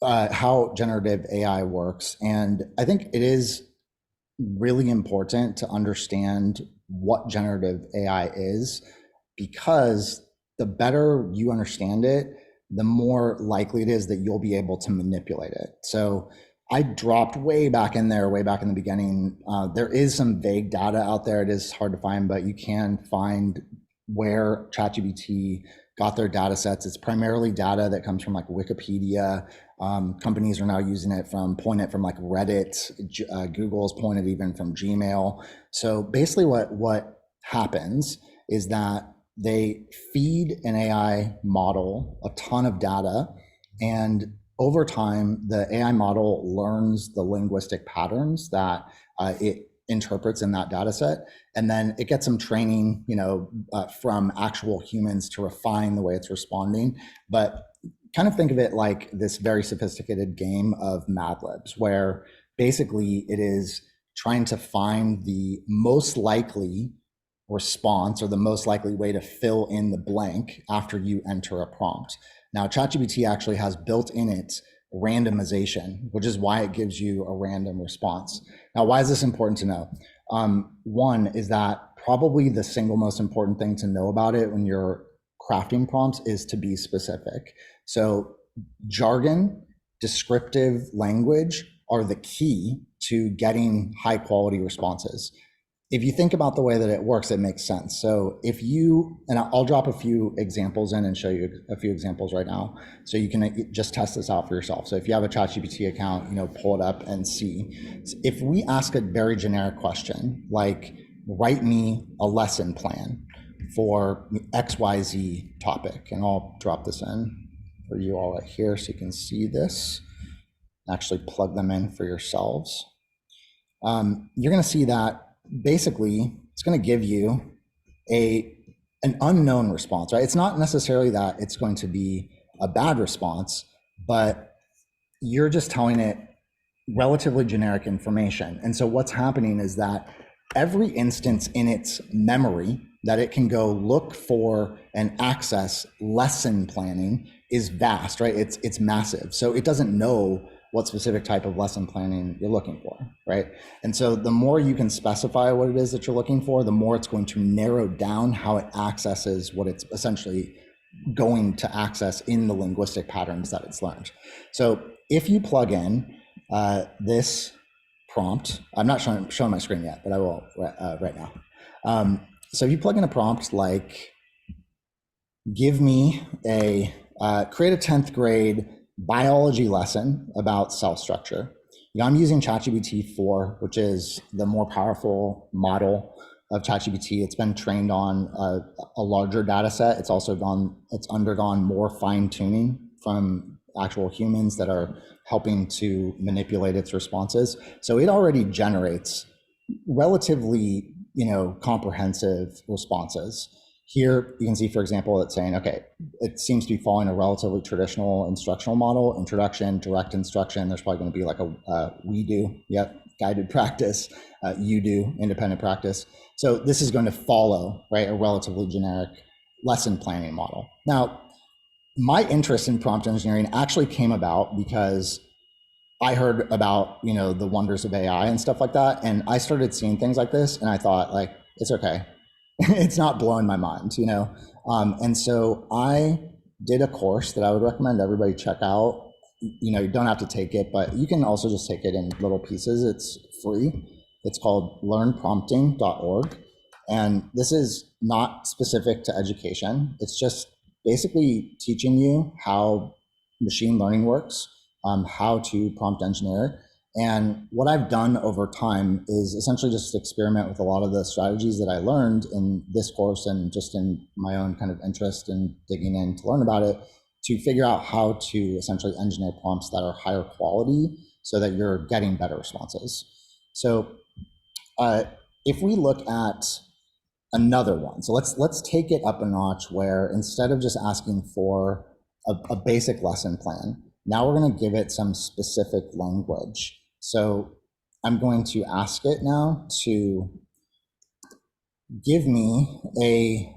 how generative AI works, and I think it is really important to understand what generative AI is, because the better you understand it, the more likely it is that you'll be able to manipulate it. So I dropped way back in the beginning. There is some vague data out there. It is hard to find, but you can find where ChatGPT got their data sets. It's primarily data that comes from Wikipedia. Companies are now using it from Reddit. Google's pulling it even from Gmail. So basically what happens is that they feed an AI model a ton of data, and over time, the AI model learns the linguistic patterns that it interprets in that data set, and then it gets some training, from actual humans to refine the way it's responding. But kind of think of it like this very sophisticated game of Mad Libs, where basically it is trying to find the most likely response, or the most likely way to fill in the blank after you enter a prompt. Now, ChatGPT actually has built in it randomization, which is why it gives you a random response. Now, why is this important to know? One is that probably the single most important thing to know about it when you're crafting prompts is to be specific. So jargon, descriptive language are the key to getting high quality responses. If you think about the way that it works, it makes sense. So if you, and I'll drop a few examples in and show you a few examples right now, so you can just test this out for yourself. So if you have a ChatGPT account, pull it up and see. If we ask a very generic question, like write me a lesson plan for XYZ topic, and I'll drop this in for you all right here so you can see this, actually plug them in for yourselves. You're going to see that basically it's going to give you an unknown response, right? It's not necessarily that it's going to be a bad response, but you're just telling it relatively generic information. And so what's happening is that every instance in its memory that it can go look for and access lesson planning is vast, right? It's massive. So it doesn't know what specific type of lesson planning you're looking for, right? And so the more you can specify what it is that you're looking for, the more it's going to narrow down how it accesses what it's essentially going to access in the linguistic patterns that it's learned. So if you plug in this prompt, I'm not showing my screen yet, but I will right now. So if you plug in a prompt like, give me create a 10th grade biology lesson about cell structure. I'm using ChatGPT 4, which is the more powerful model of ChatGPT. It's been trained on a larger data set. It's undergone more fine tuning from actual humans that are helping to manipulate its responses. So it already generates relatively, comprehensive responses. Here you can see, for example, it's saying, okay, it seems to be following a relatively traditional instructional model: introduction, direct instruction. There's probably going to be like a we do, guided practice, you do, independent practice. So this is going to follow, right, a relatively generic lesson planning model. Now, my interest in prompt engineering actually came about because I heard about, the wonders of AI and stuff like that. And I started seeing things like this and I thought, like, it's okay. It's not blowing my mind, and so I did a course that I would recommend everybody check out. You don't have to take it, but you can also just take it in little pieces. It's free. It's called learnprompting.org. And this is not specific to education. It's just basically teaching you how machine learning works, how to prompt engineer. And what I've done over time is essentially just experiment with a lot of the strategies that I learned in this course and just in my own kind of interest in digging in to learn about it, to figure out how to essentially engineer prompts that are higher quality so that you're getting better responses. So if we look at another one, so let's take it up a notch where instead of just asking for a basic lesson plan, now we're going to give it some specific language. So I'm going to ask it now to give me a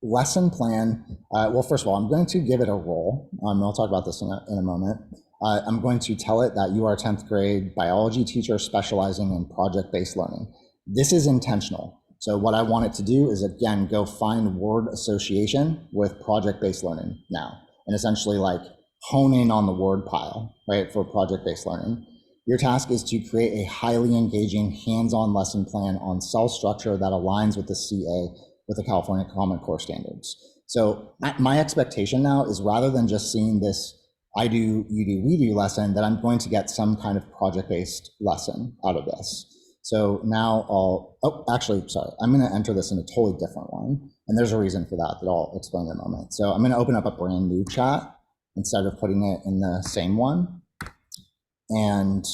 lesson plan. Well, first of all, I'm going to give it a role. I'll talk about this in a moment. I'm going to tell it that you are a 10th grade biology teacher specializing in project-based learning. This is intentional. So what I want it to do is, again, go find word association with project-based learning now, and essentially like hone in on the word pile, right, for project-based learning. Your task is to create a highly engaging hands-on lesson plan on cell structure that aligns with the CA, with the California Common Core standards. So my expectation now is, rather than just seeing this I do, you do, we do lesson, that I'm going to get some kind of project-based lesson out of this. So now I'm going to enter this in a totally different one. And there's a reason for that I'll explain in a moment. So I'm going to open up a brand new chat instead of putting it in the same one. And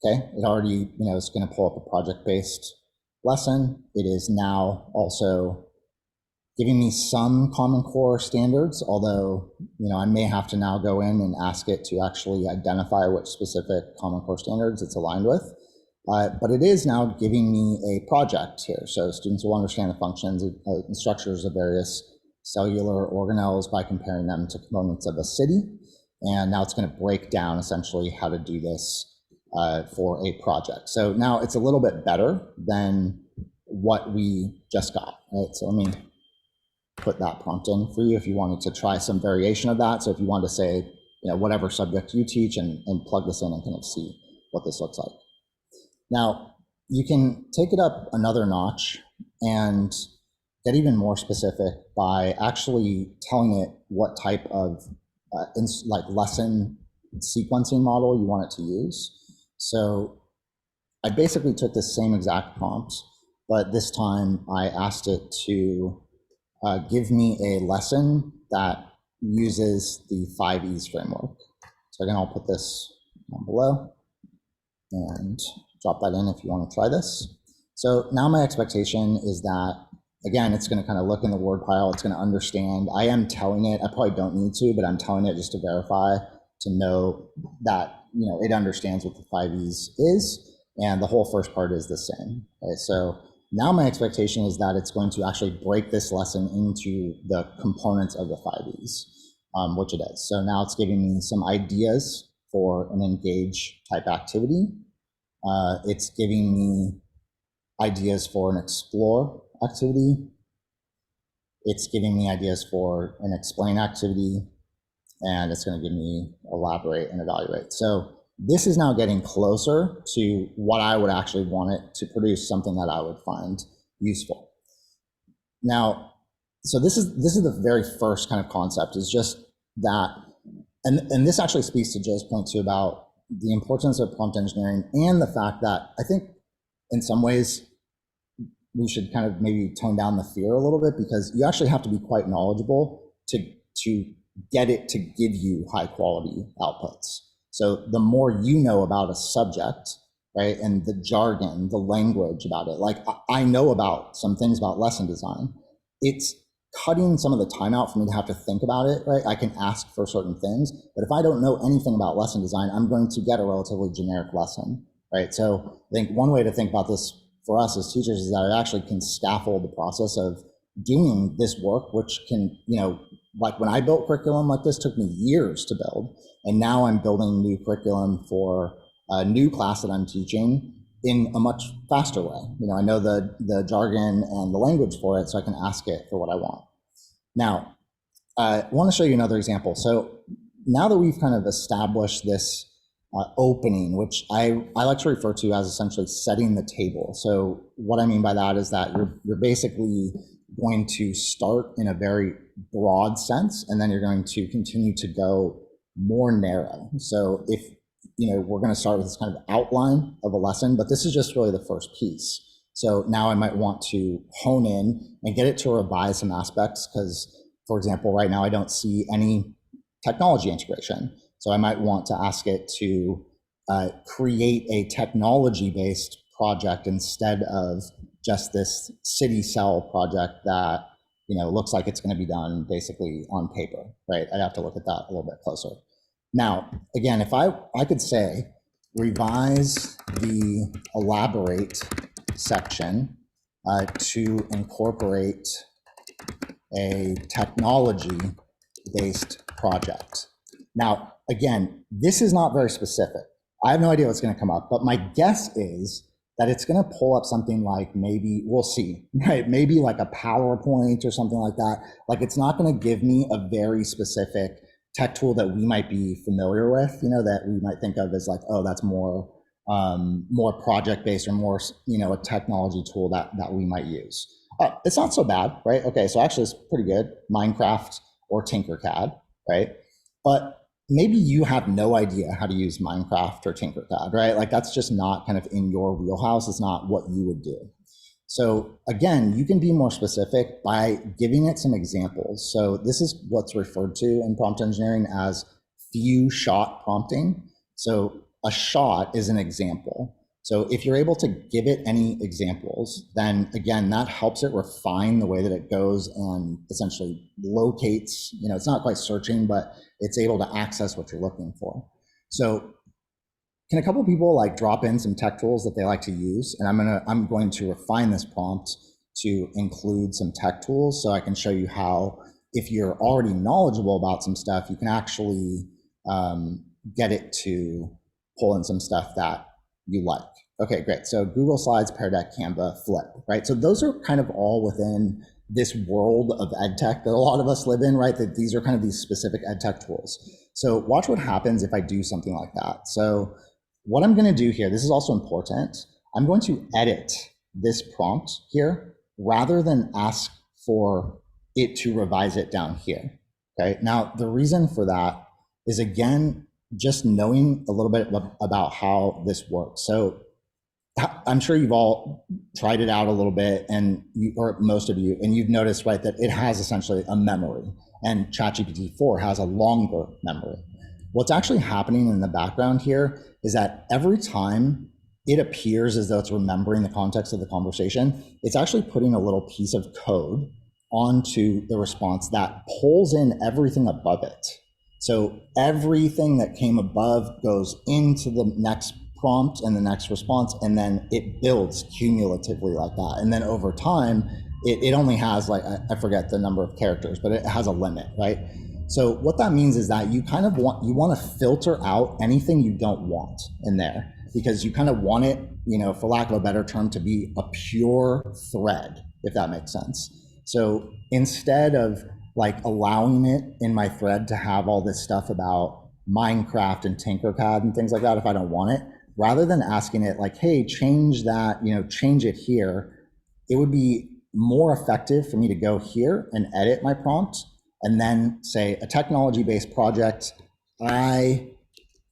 okay, it already, it's going to pull up a project-based lesson. It is now also giving me some Common Core standards, although, I may have to now go in and ask it to actually identify which specific Common Core standards it's aligned with. But it is now giving me a project here. So students will understand the functions and structures of various cellular organelles by comparing them to components of a city. And now it's going to break down essentially how to do this for a project. So now it's a little bit better than what we just got, right? So let me put that prompt in for you if you wanted to try some variation of that. So if you wanted to say, whatever subject you teach and plug this in and kind of see what this looks like. Now, you can take it up another notch and get even more specific by actually telling it what type of lesson sequencing model you want it to use. So I basically took the same exact prompt, but this time I asked it to give me a lesson that uses the 5Es framework. So again, I'll put this down below and drop that in if you want to try this. So now my expectation is that, again, it's going to kind of look in the word pile. It's going to understand. I am telling it, I probably don't need to, but I'm telling it just to verify, to know that, it understands what the 5Es is. And the whole first part is the same. Okay, so now my expectation is that it's going to actually break this lesson into the components of the 5Es, which it is. So now it's giving me some ideas for an engage type activity. It's giving me ideas for an explore activity. It's giving me ideas for an explain activity, and it's going to give me elaborate and evaluate. So this is now getting closer to what I would actually want it to produce, something that I would find useful. Now, so this is the very first kind of concept, is just that, and this actually speaks to Joe's point too about the importance of prompt engineering and the fact that I think in some ways we should kind of maybe tone down the fear a little bit, because you actually have to be quite knowledgeable to get it to give you high quality outputs. So the more you know about a subject, right, and the jargon, the language about it, like I know about some things about lesson design, it's cutting some of the time out for me to have to think about it, right? I can ask for certain things, but if I don't know anything about lesson design, I'm going to get a relatively generic lesson, right? So I think one way to think about this for us as teachers is that it actually can scaffold the process of doing this work, which can, like when I built curriculum like this, took me years to build. And now I'm building new curriculum for a new class that I'm teaching in a much faster way. I know the jargon and the language for it, so I can ask it for what I want. Now, I want to show you another example. So now that we've kind of established this opening, which I like to refer to as essentially setting the table. So what I mean by that is that you're basically going to start in a very broad sense, and then you're going to continue to go more narrow. So if, we're going to start with this kind of outline of a lesson, but this is just really the first piece. So now I might want to hone in and get it to revise some aspects, because, for example, right now I don't see any technology integration. So I might want to ask it to create a technology-based project instead of just this city cell project that looks like it's going to be done basically on paper, right? I'd have to look at that a little bit closer. Now, again, if I could say revise the elaborate section to incorporate a technology-based project. Now, again, this is not very specific. I have no idea what's going to come up, but my guess is that it's going to pull up something like, maybe, we'll see, right? Maybe like a PowerPoint or something like that. Like, it's not going to give me a very specific tech tool that we might be familiar with, that we might think of as like, oh, that's more project-based or more, a technology tool that we might use. It's not so bad, right? Okay, so actually it's pretty good, Minecraft or Tinkercad, right? But maybe you have no idea how to use Minecraft or Tinkercad, right? Like, that's just not kind of in your wheelhouse. It's not what you would do. So again, you can be more specific by giving it some examples. So this is what's referred to in prompt engineering as few shot prompting. So a shot is an example. So if you're able to give it any examples, then again, that helps it refine the way that it goes and essentially locates, it's not quite searching, but it's able to access what you're looking for. So can a couple of people like drop in some tech tools that they like to use? And I'm going to refine this prompt to include some tech tools, so I can show you how, if you're already knowledgeable about some stuff, you can actually get it to pull in some stuff that you like. Okay, great. So Google Slides, Pear Deck, Canva, Flip, right? So those are kind of all within this world of EdTech that a lot of us live in, right? That these are kind of these specific EdTech tools. So watch what happens if I do something like that. So what I'm going to do here, this is also important. I'm going to edit this prompt here rather than ask for it to revise it down here. Okay. Now, the reason for that is, again, just knowing a little bit about how this works. So I'm sure you've all tried it out a little bit, and or most of you, and you've noticed, right, that it has essentially a memory, and ChatGPT-4 has a longer memory. What's actually happening in the background here is that every time it appears as though it's remembering the context of the conversation, it's actually putting a little piece of code onto the response that pulls in everything above it. So everything that came above goes into the next prompt and the next response, and then it builds cumulatively like that. And then over time, it only has, like, I forget the number of characters, but it has a limit, right? So what that means is that you kind of want to filter out anything you don't want in there, because you kind of want it, for lack of a better term, to be a pure thread, if that makes sense. So instead of like allowing it in my thread to have all this stuff about Minecraft and Tinkercad and things like that, if I don't want it, rather than asking it like, hey, change that, change it here, it would be more effective for me to go here and edit my prompt and then say a technology-based project. I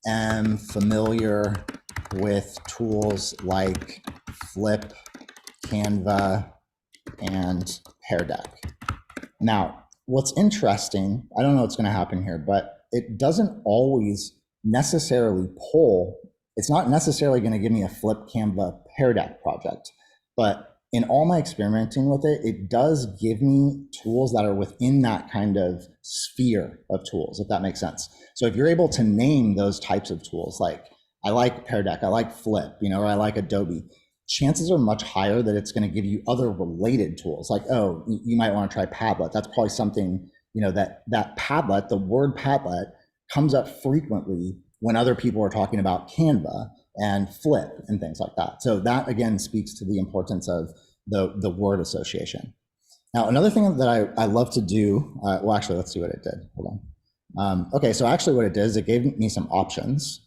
am familiar with tools like Flip, Canva, and Pear Deck. Now, what's interesting, I don't know what's going to happen here, but it doesn't always necessarily pull. It's not necessarily going to give me a Flip, Canva, Pear Deck project, but in all my experimenting with it, it does give me tools that are within that kind of sphere of tools, if that makes sense. So if you're able to name those types of tools, like I like Pear Deck, I like Flip, or I like Adobe, chances are much higher that it's going to give you other related tools. Like, oh, you might want to try Padlet. That's probably something, that Padlet, the word Padlet, comes up frequently when other people are talking about Canva and Flip and things like that. So that, again, speaks to the importance of the word association. Now, another thing that I love to do, well, actually, let's see what it did. Hold on. Okay, so actually what it did is it gave me some options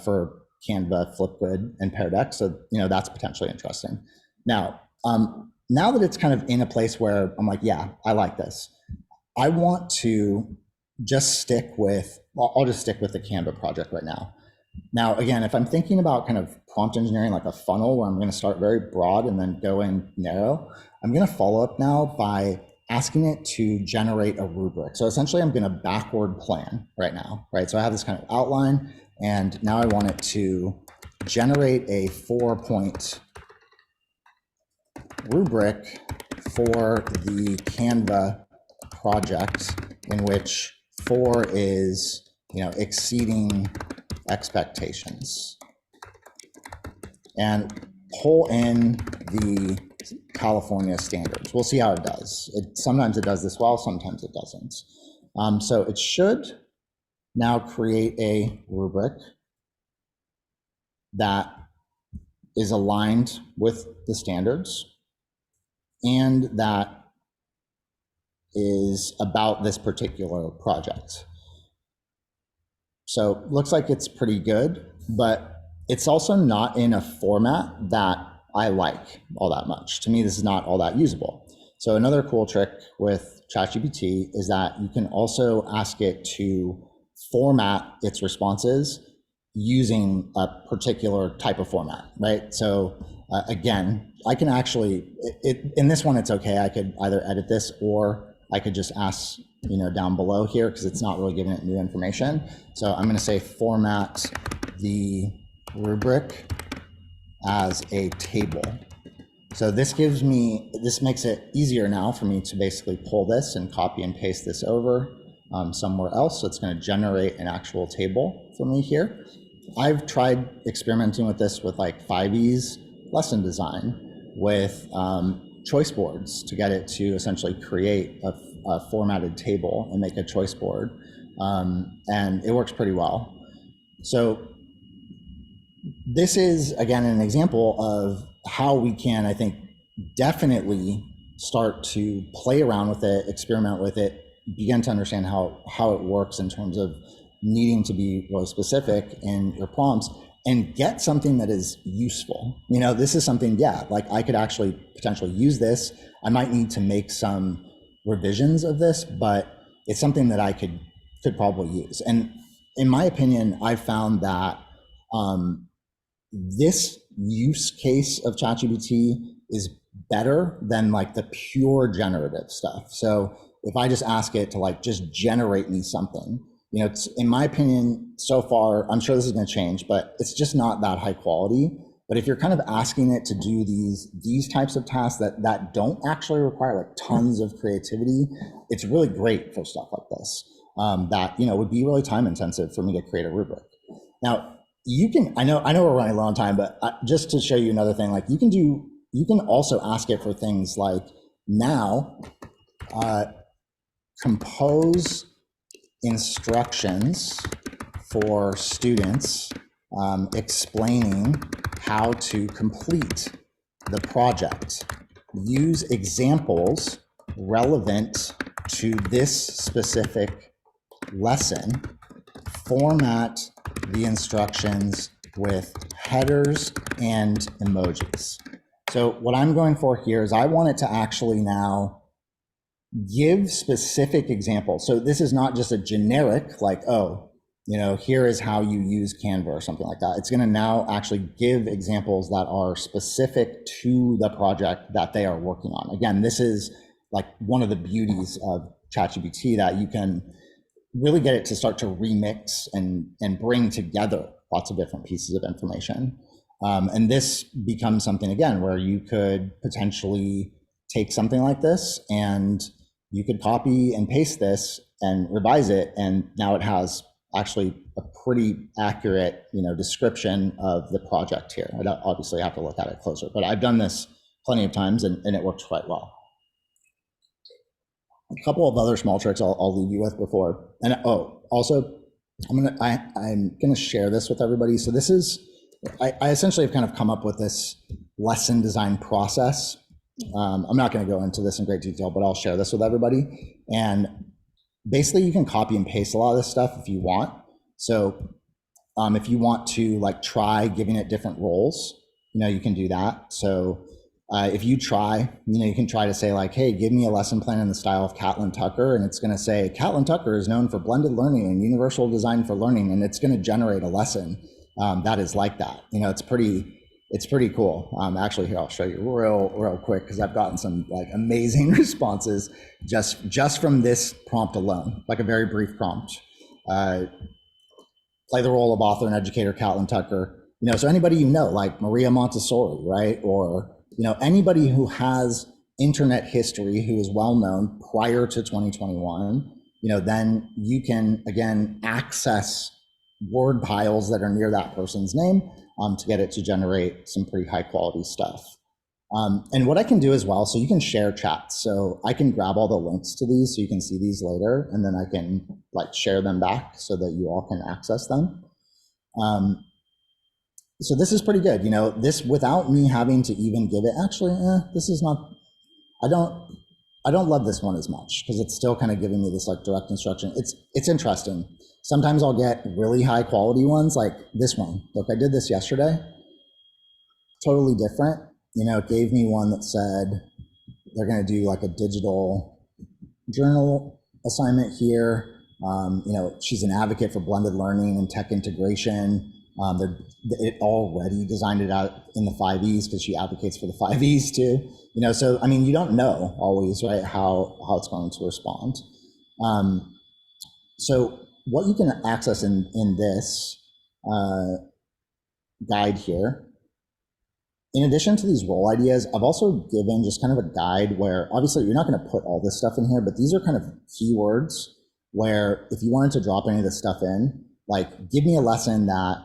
for Canva, Flipgrid, and Pear Deck. So, that's potentially interesting. Now, now that it's kind of in a place where I'm like, yeah, I like this, I want to just stick with, I'll just stick with the Canva project right now. Now, again, if I'm thinking about kind of prompt engineering like a funnel where I'm going to start very broad and then go in narrow, I'm going to follow up now by asking it to generate a rubric. So essentially, I'm going to backward plan right now, right? So I have this kind of outline, and now I want it to generate a 4-point rubric for the Canva project, in which 4 is, exceeding expectations, and pull in the California standards. We'll see how it does. Sometimes it does this well, sometimes it doesn't. So it should now create a rubric that is aligned with the standards and that is about this particular project. So looks like it's pretty good, but it's also not in a format that I like all that much. To me, this is not all that usable. So another cool trick with ChatGPT is that you can also ask it to format its responses using a particular type of format, right? So again, I can actually, in this one, it's okay. I could either edit this or I could just ask, down below here, because it's not really giving it new information. So I'm going to say format the rubric as a table. So this makes it easier now for me to basically pull this and copy and paste this over somewhere else. So it's going to generate an actual table for me here. I've tried experimenting with this with like 5E's lesson design with choice boards to get it to essentially create a formatted table and make a choice board. and it works pretty well. So this is, again, an example of how we can, I think, definitely start to play around with it, experiment with it, begin to understand how it works in terms of needing to be really specific in your prompts and get something that is useful. This is something, like I could actually potentially use this. I might need to make some revisions of this, but it's something that I could probably use. And in my opinion, I found that this use case of ChatGPT is better than like the pure generative stuff. So if I just ask it to like just generate me something, it's, in my opinion, so far, I'm sure this is going to change, but it's just not that high quality. But if you're kind of asking it to do these types of tasks that don't actually require like tons of creativity, it's really great for stuff like this. That would be really time intensive for me to create a rubric. Now you can, I know we're running low on time, but just to show you another thing, like you can also ask it for things like, now compose instructions for students explaining how to complete the project. Use examples relevant to this specific lesson. Format the instructions with headers and emojis. So what I'm going for here is I want it to actually now give specific examples. So this is not just a generic, like, oh, here is how you use Canva or something like that. It's going to now actually give examples that are specific to the project that they are working on. Again, this is like one of the beauties of ChatGPT, that you can really get it to start to remix and bring together lots of different pieces of information. And this becomes something, again, where you could potentially take something like this and you could copy and paste this and revise it. And now it has actually a pretty accurate, description of the project here. I obviously have to look at it closer, but I've done this plenty of times and it works quite well. A couple of other small tricks I'll leave you with before. And also, I'm gonna share this with everybody. So this is, I essentially have kind of come up with this lesson design process. I'm not going to go into this in great detail, but I'll share this with everybody. And basically, you can copy and paste a lot of this stuff if you want. So if you want to like try giving it different roles, you can do that. So if you try, you can try to say like, hey, give me a lesson plan in the style of Catlin Tucker. And it's going to say Catlin Tucker is known for blended learning and universal design for learning. And it's going to generate a lesson that is like that. It's pretty cool. Actually, here, I'll show you real quick, because I've gotten some like amazing responses just from this prompt alone, like a very brief prompt. Play the role of author and educator Catlin Tucker. So anybody like Maria Montessori, right? Or anybody who has internet history, who is well known prior to 2021, then you can again access word piles that are near that person's name to get it to generate some pretty high quality stuff. And what I can do as well, so you can share chats. So I can grab all the links to these so you can see these later, and then I can like share them back so that you all can access them. So this is pretty good. This without me having to even give it, actually, this is not, I don't love this one as much because it's still kind of giving me this like direct instruction. It's interesting. Sometimes I'll get really high quality ones like this one. Look, I did this yesterday. Totally different. It gave me one that said they're going to do like a digital journal assignment here. She's an advocate for blended learning and tech integration. It already designed it out in the 5Es because she advocates for the 5Es too. So I mean, you don't know always, right, how it's going to respond. So what you can access in this guide here, in addition to these role ideas, I've also given just kind of a guide where obviously you're not going to put all this stuff in here, but these are kind of keywords where if you wanted to drop any of this stuff in, like give me a lesson that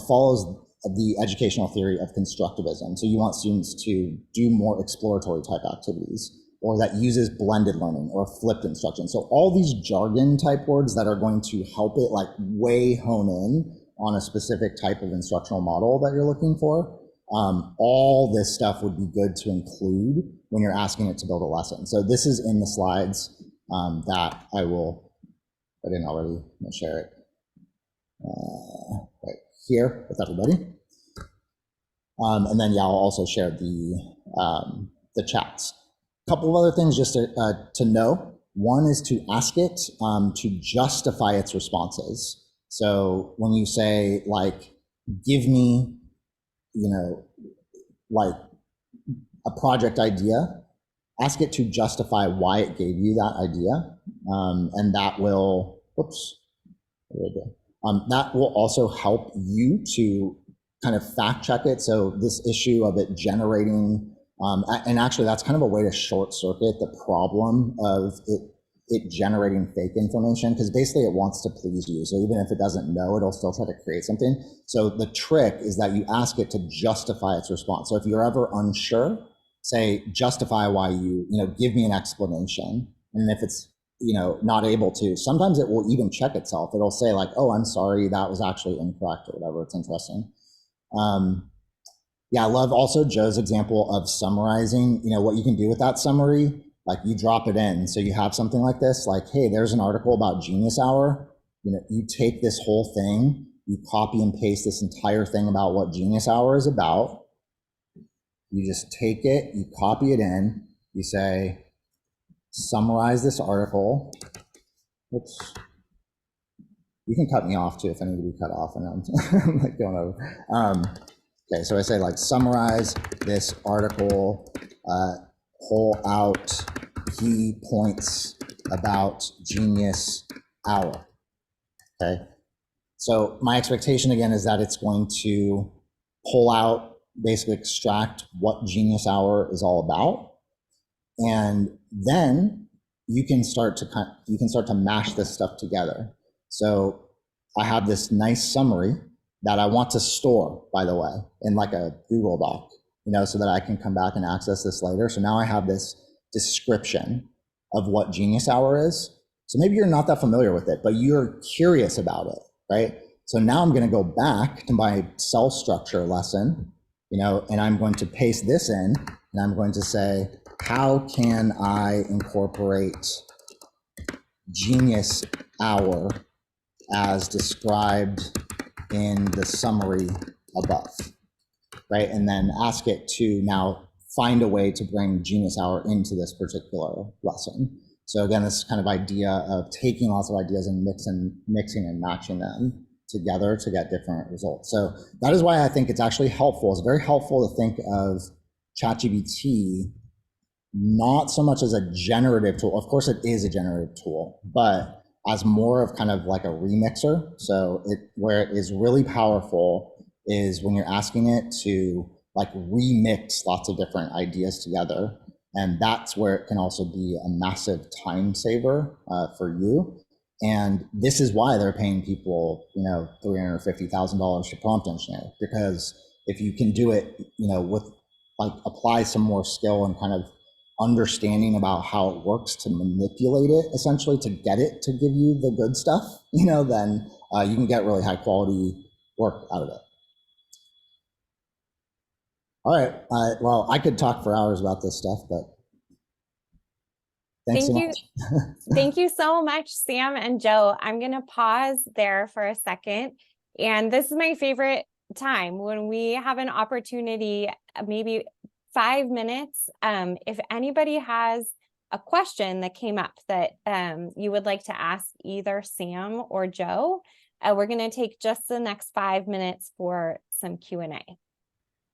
follows the educational theory of constructivism. So you want students to do more exploratory type activities. or that uses blended learning or flipped instruction. So all these jargon type words that are going to help it like way hone in on a specific type of instructional model that you're looking for. All this stuff would be good to include when you're asking it to build a lesson. So this is in the slides that I didn't already share it right here with everybody. And then yeah, I'll also share the chats. A couple of other things just to know. One is to ask it to justify its responses. So when you say like, give me, like a project idea, ask it to justify why it gave you that idea. And that will, that will also help you to kind of fact check it. So this issue of it generating, and actually that's kind of a way to short circuit the problem of it generating fake information, because basically it wants to please you. So even if it doesn't know, it'll still try to create something. So the trick is that you ask it to justify its response. So if you're ever unsure, say, justify why give me an explanation. And if it's, not able to, sometimes it will even check itself. It'll say like, oh, I'm sorry, that was actually incorrect or whatever. It's interesting. Yeah, I love also Joe's example of summarizing, what you can do with that summary. Like you drop it in. So you have something like this, like, hey, there's an article about Genius Hour. You take this whole thing, you copy and paste this entire thing about what Genius Hour is about. You just take it, you copy it in, you say, summarize this article. Oops. You can cut me off too if I need to be cut off and I'm like going over. Okay, so I say like summarize this article, pull out key points about Genius Hour. Okay, so my expectation again is that it's going to pull out, basically extract what Genius Hour is all about, and then you can start to mash this stuff together. So I have this nice summary that I want to store, by the way, in like a Google Doc, so that I can come back and access this later. So now I have this description of what Genius Hour is. So maybe you're not that familiar with it, but you're curious about it, right? So now I'm going to go back to my cell structure lesson, and I'm going to paste this in, and I'm going to say, how can I incorporate Genius Hour as described in the summary above, right? And then ask it to now find a way to bring Genius Hour into this particular lesson. So again, this kind of idea of taking lots of ideas and mixing and matching them together to get different results. So that is why I think it's actually helpful. It's very helpful to think of ChatGPT not so much as a generative tool. Of course, it is a generative tool, but as more of kind of like a remixer. So where it is really powerful is when you're asking it to like remix lots of different ideas together. And that's where it can also be a massive time saver for you. And this is why they're paying people, $350,000 to prompt engineer, because if you can do it, with like apply some more skill and kind of understanding about how it works to manipulate it, essentially to get it to give you the good stuff, then you can get really high quality work out of it. All right. Well, I could talk for hours about this stuff, but thanks so much. Thank you so much, Sam and Joe. I'm going to pause there for a second. And this is my favorite time when we have an opportunity, maybe 5 minutes. If anybody has a question that came up that you would like to ask either Sam or Joe, we're going to take just the next 5 minutes for some Q&A.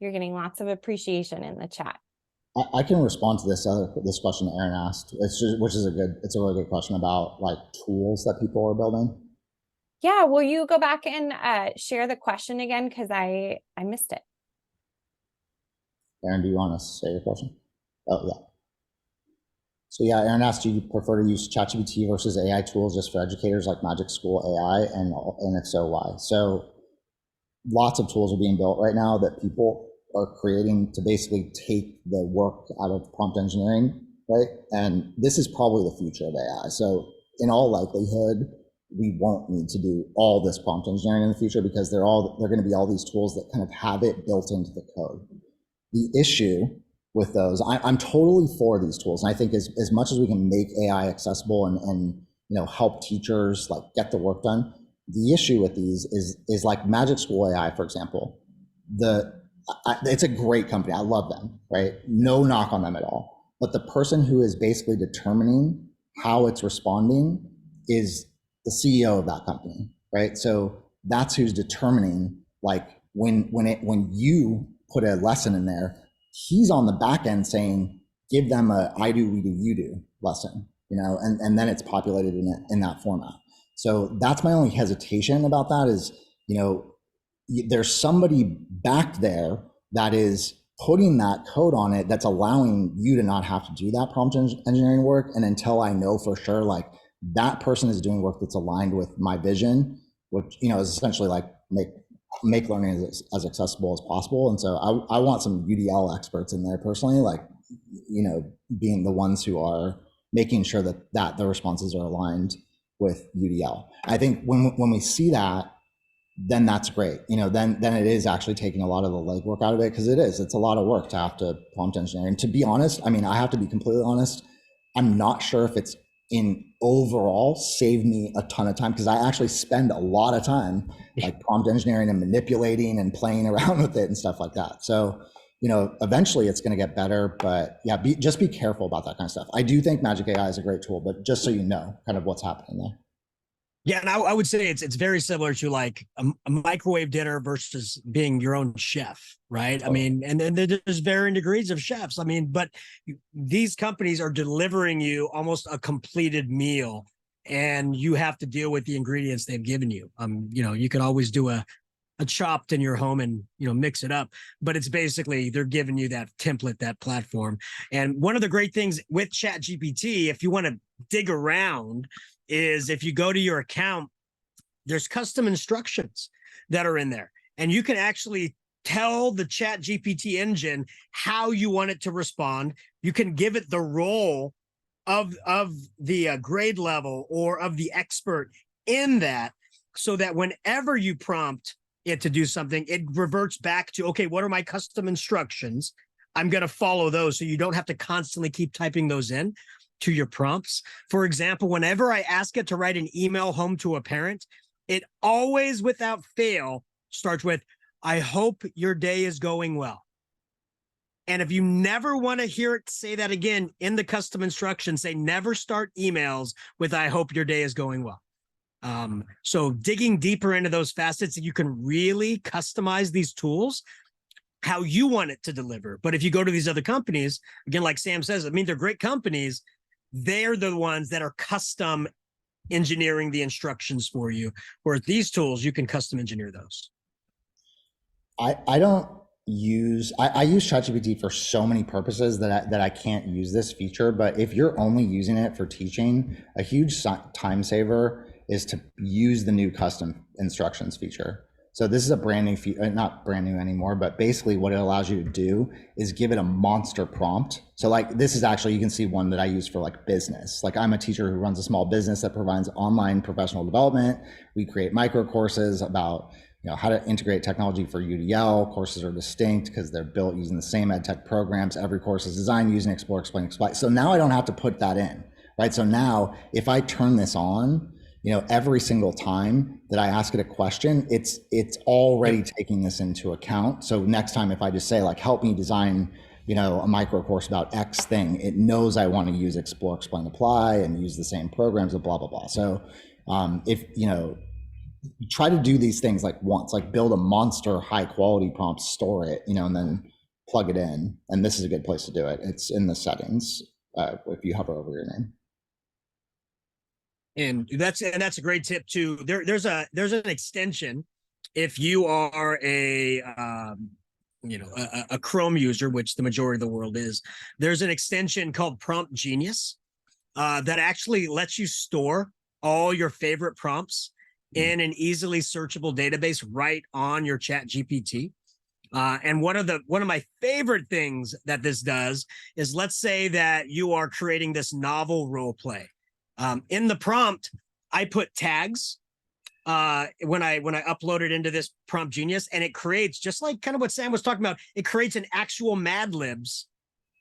You're getting lots of appreciation in the chat. I can respond to this question that Aaron asked, it's a really good question about like tools that people are building. Yeah, will you go back and share the question again? Because I missed it. Aaron, do you want to say your question? Oh, yeah. So yeah, Aaron asked, do you prefer to use ChatGPT versus AI tools just for educators like Magic School AI? And if so, why? So lots of tools are being built right now that people are creating to basically take the work out of prompt engineering right? And this is probably the future of AI. So in all likelihood, we won't need to do all this prompt engineering in the future because they're going to be all these tools that kind of have it built into the code. The issue with those, I'm totally for these tools. And I think as much as we can make AI accessible and help teachers like get the work done, the issue with these is like Magic School AI, for example. It's a great company. I love them, right? No knock on them at all. But the person who is basically determining how it's responding is the CEO of that company, right? So that's who's determining, like when you put a lesson in there, he's on the back end saying, give them a I do, we do, you do lesson, and then it's populated in that format. So that's my only hesitation about that is, there's somebody back there that is putting that code on it that's allowing you to not have to do that prompt engineering work. And until I know for sure, like that person is doing work that's aligned with my vision, which, is essentially like make learning as accessible as possible. And so I want some UDL experts in there personally, like, being the ones who are making sure that the responses are aligned with UDL. I think when we see that, then that's great. Then it is actually taking a lot of the legwork out of it, because it's a lot of work to have to prompt engineer. And to be honest, I have to be completely honest, I'm not sure if it's in overall saved me a ton of time, because I actually spend a lot of time like prompt engineering and manipulating and playing around with it and stuff like that. So, eventually it's going to get better, but yeah, just be careful about that kind of stuff. I do think Magic AI is a great tool, but just so you know kind of what's happening there. Yeah, and I would say it's very similar to like a microwave dinner versus being your own chef, right? I mean, and then there's varying degrees of chefs. But these companies are delivering you almost a completed meal, and you have to deal with the ingredients they've given you. You can always do a chopped in your home and mix it up, but it's basically they're giving you that template, that platform. And one of the great things with ChatGPT, if you want to dig around, is if you go to your account, there's custom instructions that are in there, and you can actually tell the ChatGPT engine how you want it to respond. You can give it the role of the grade level or of the expert in that, so that whenever you prompt it to do something, it reverts back to, okay, what are my custom instructions? I'm going to follow those, so you don't have to constantly keep typing those in to your prompts. For example, whenever I ask it to write an email home to a parent, it always, without fail, starts with, I hope your day is going well. And if you never want to hear it say that again in the custom instructions, say never start emails with, I hope your day is going well. So digging deeper into those facets, you can really customize these tools how you want it to deliver. But if you go to these other companies, again, like Sam says, they're great companies. They're the ones that are custom engineering the instructions for you. Whereas these tools, you can custom engineer those. I don't use ChatGPT for so many purposes that I can't use this feature. But if you're only using it for teaching, a huge time saver is to use the new custom instructions feature. So this is a brand new feature, not brand new anymore, but basically what it allows you to do is give it a monster prompt. So like this is actually, you can see one that I use for like business. Like I'm a teacher who runs a small business that provides online professional development. We create micro courses about how to integrate technology for UDL. Courses are distinct because they're built using the same EdTech programs. Every course is designed using Explore, Explain, Explain. So now I don't have to put that in, right? So now if I turn this on, every single time that I ask it a question, it's already taking this into account. So next time, if I just say like, help me design, a micro course about X thing, it knows I want to use Explore, Explain, Apply and use the same programs and blah, blah, blah. So if, try to do these things like once, like build a monster high quality prompt, store it, and then plug it in. And this is a good place to do it. It's in the settings if you hover over your name. And that's a great tip too. There's an extension if you are a Chrome user, which the majority of the world is. There's an extension called Prompt Genius that actually lets you store all your favorite prompts in an easily searchable database right on your ChatGPT. And one of my favorite things that this does is, let's say that you are creating this novel role play. In the prompt, I put tags when I upload it into this Prompt Genius, and it creates, just like kind of what Sam was talking about, it creates an actual Mad Libs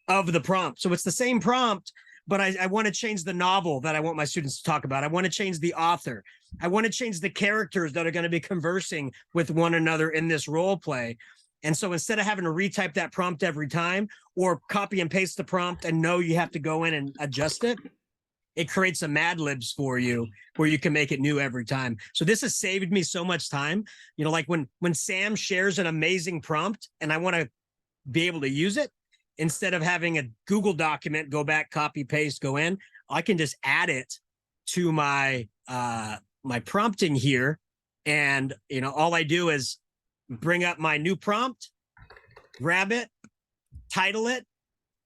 of the prompt. So it's the same prompt, but I want to change the novel that I want my students to talk about. I want to change the author. I want to change the characters that are going to be conversing with one another in this role play. And so instead of having to retype that prompt every time or copy and paste the prompt and know you have to go in and adjust it, it creates a Mad Libs for you where you can make it new every time. So this has saved me so much time. You know, like when Sam shares an amazing prompt and I want to be able to use it, instead of having a Google document, go back, copy, paste, go in, I can just add it to my my prompting here. And, you know, all I do is bring up my new prompt, grab it, title it,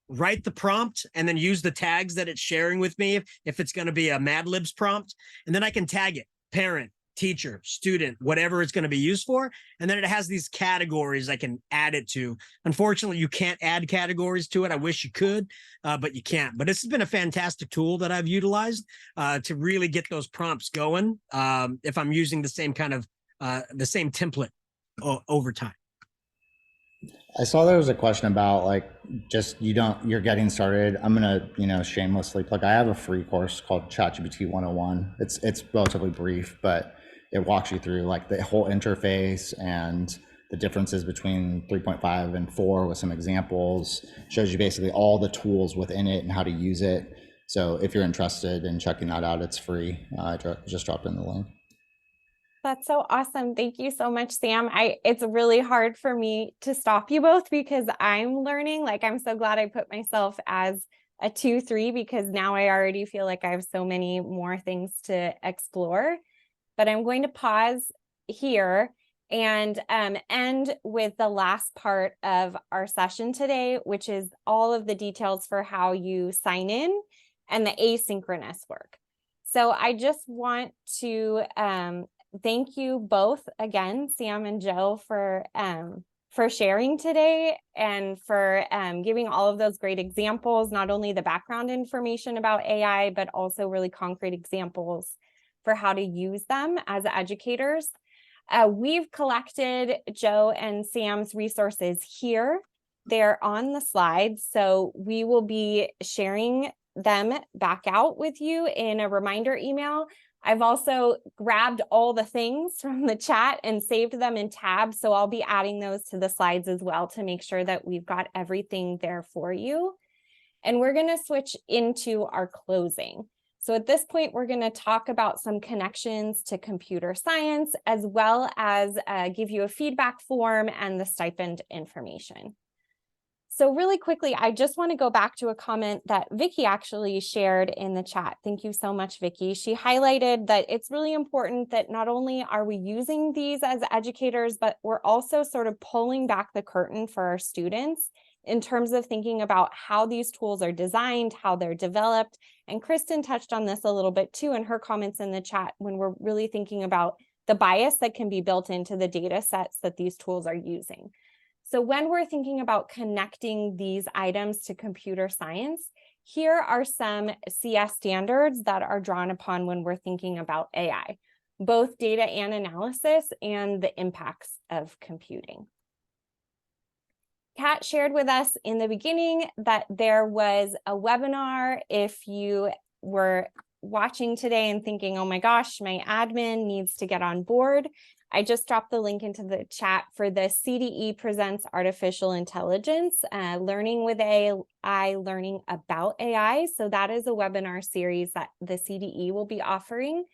write the prompt, and then use the tags that it's sharing with me if it's going to be a Mad Libs prompt. And then I can tag it, parent, teacher, student, whatever it's going to be used for. And then it has these categories I can add it to. Unfortunately, you can't add categories to it. I wish you could, but you can't. But this has been a fantastic tool that I've utilized to really get those prompts going if I'm using the same kind of the same template over time. I saw there was a question about like just you're getting started. I'm gonna shamelessly plug. I have a free course called ChatGPT 101. It's relatively brief, but it walks you through like the whole interface and the differences between 3.5 and 4 with some examples. Shows you basically all the tools within it and how to use it. So if you're interested in checking that out, it's free. I just dropped in the link. That's so awesome. Thank you so much, Sam. It's really hard for me to stop you both because I'm learning. Like, I'm so glad I put myself as a 2-3 because now I already feel like I have so many more things to explore. But I'm going to pause here and end with the last part of our session today, which is all of the details for how you sign in and the asynchronous work. So I just want to thank you both again, Sam and Joe, for sharing today and for giving all of those great examples, not only the background information about AI, but also really concrete examples for how to use them as educators. We've collected Joe and Sam's resources here. They're on the slides, so we will be sharing them back out with you in a reminder email. I've also grabbed all the things from the chat and saved them in tabs, so I'll be adding those to the slides as well to make sure that we've got everything there for you. And we're going to switch into our closing. So at this point, we're going to talk about some connections to computer science, as well as give you a feedback form and the stipend information. So really quickly, I just want to go back to a comment that Vicky actually shared in the chat. Thank you so much, Vicky. She highlighted that it's really important that not only are we using these as educators, but we're also sort of pulling back the curtain for our students in terms of thinking about how these tools are designed, how they're developed. And Kristen touched on this a little bit too in her comments in the chat when we're really thinking about the bias that can be built into the data sets that these tools are using. So when we're thinking about connecting these items to computer science, here are some CS standards that are drawn upon when we're thinking about AI, both data and analysis and the impacts of computing. Kat shared with us in the beginning that there was a webinar. If you were watching today and thinking, oh my gosh, my admin needs to get on board, I just dropped the link into the chat for the CDE Presents Artificial Intelligence, Learning with AI, Learning About AI. So that is a webinar series that the CDE will be offering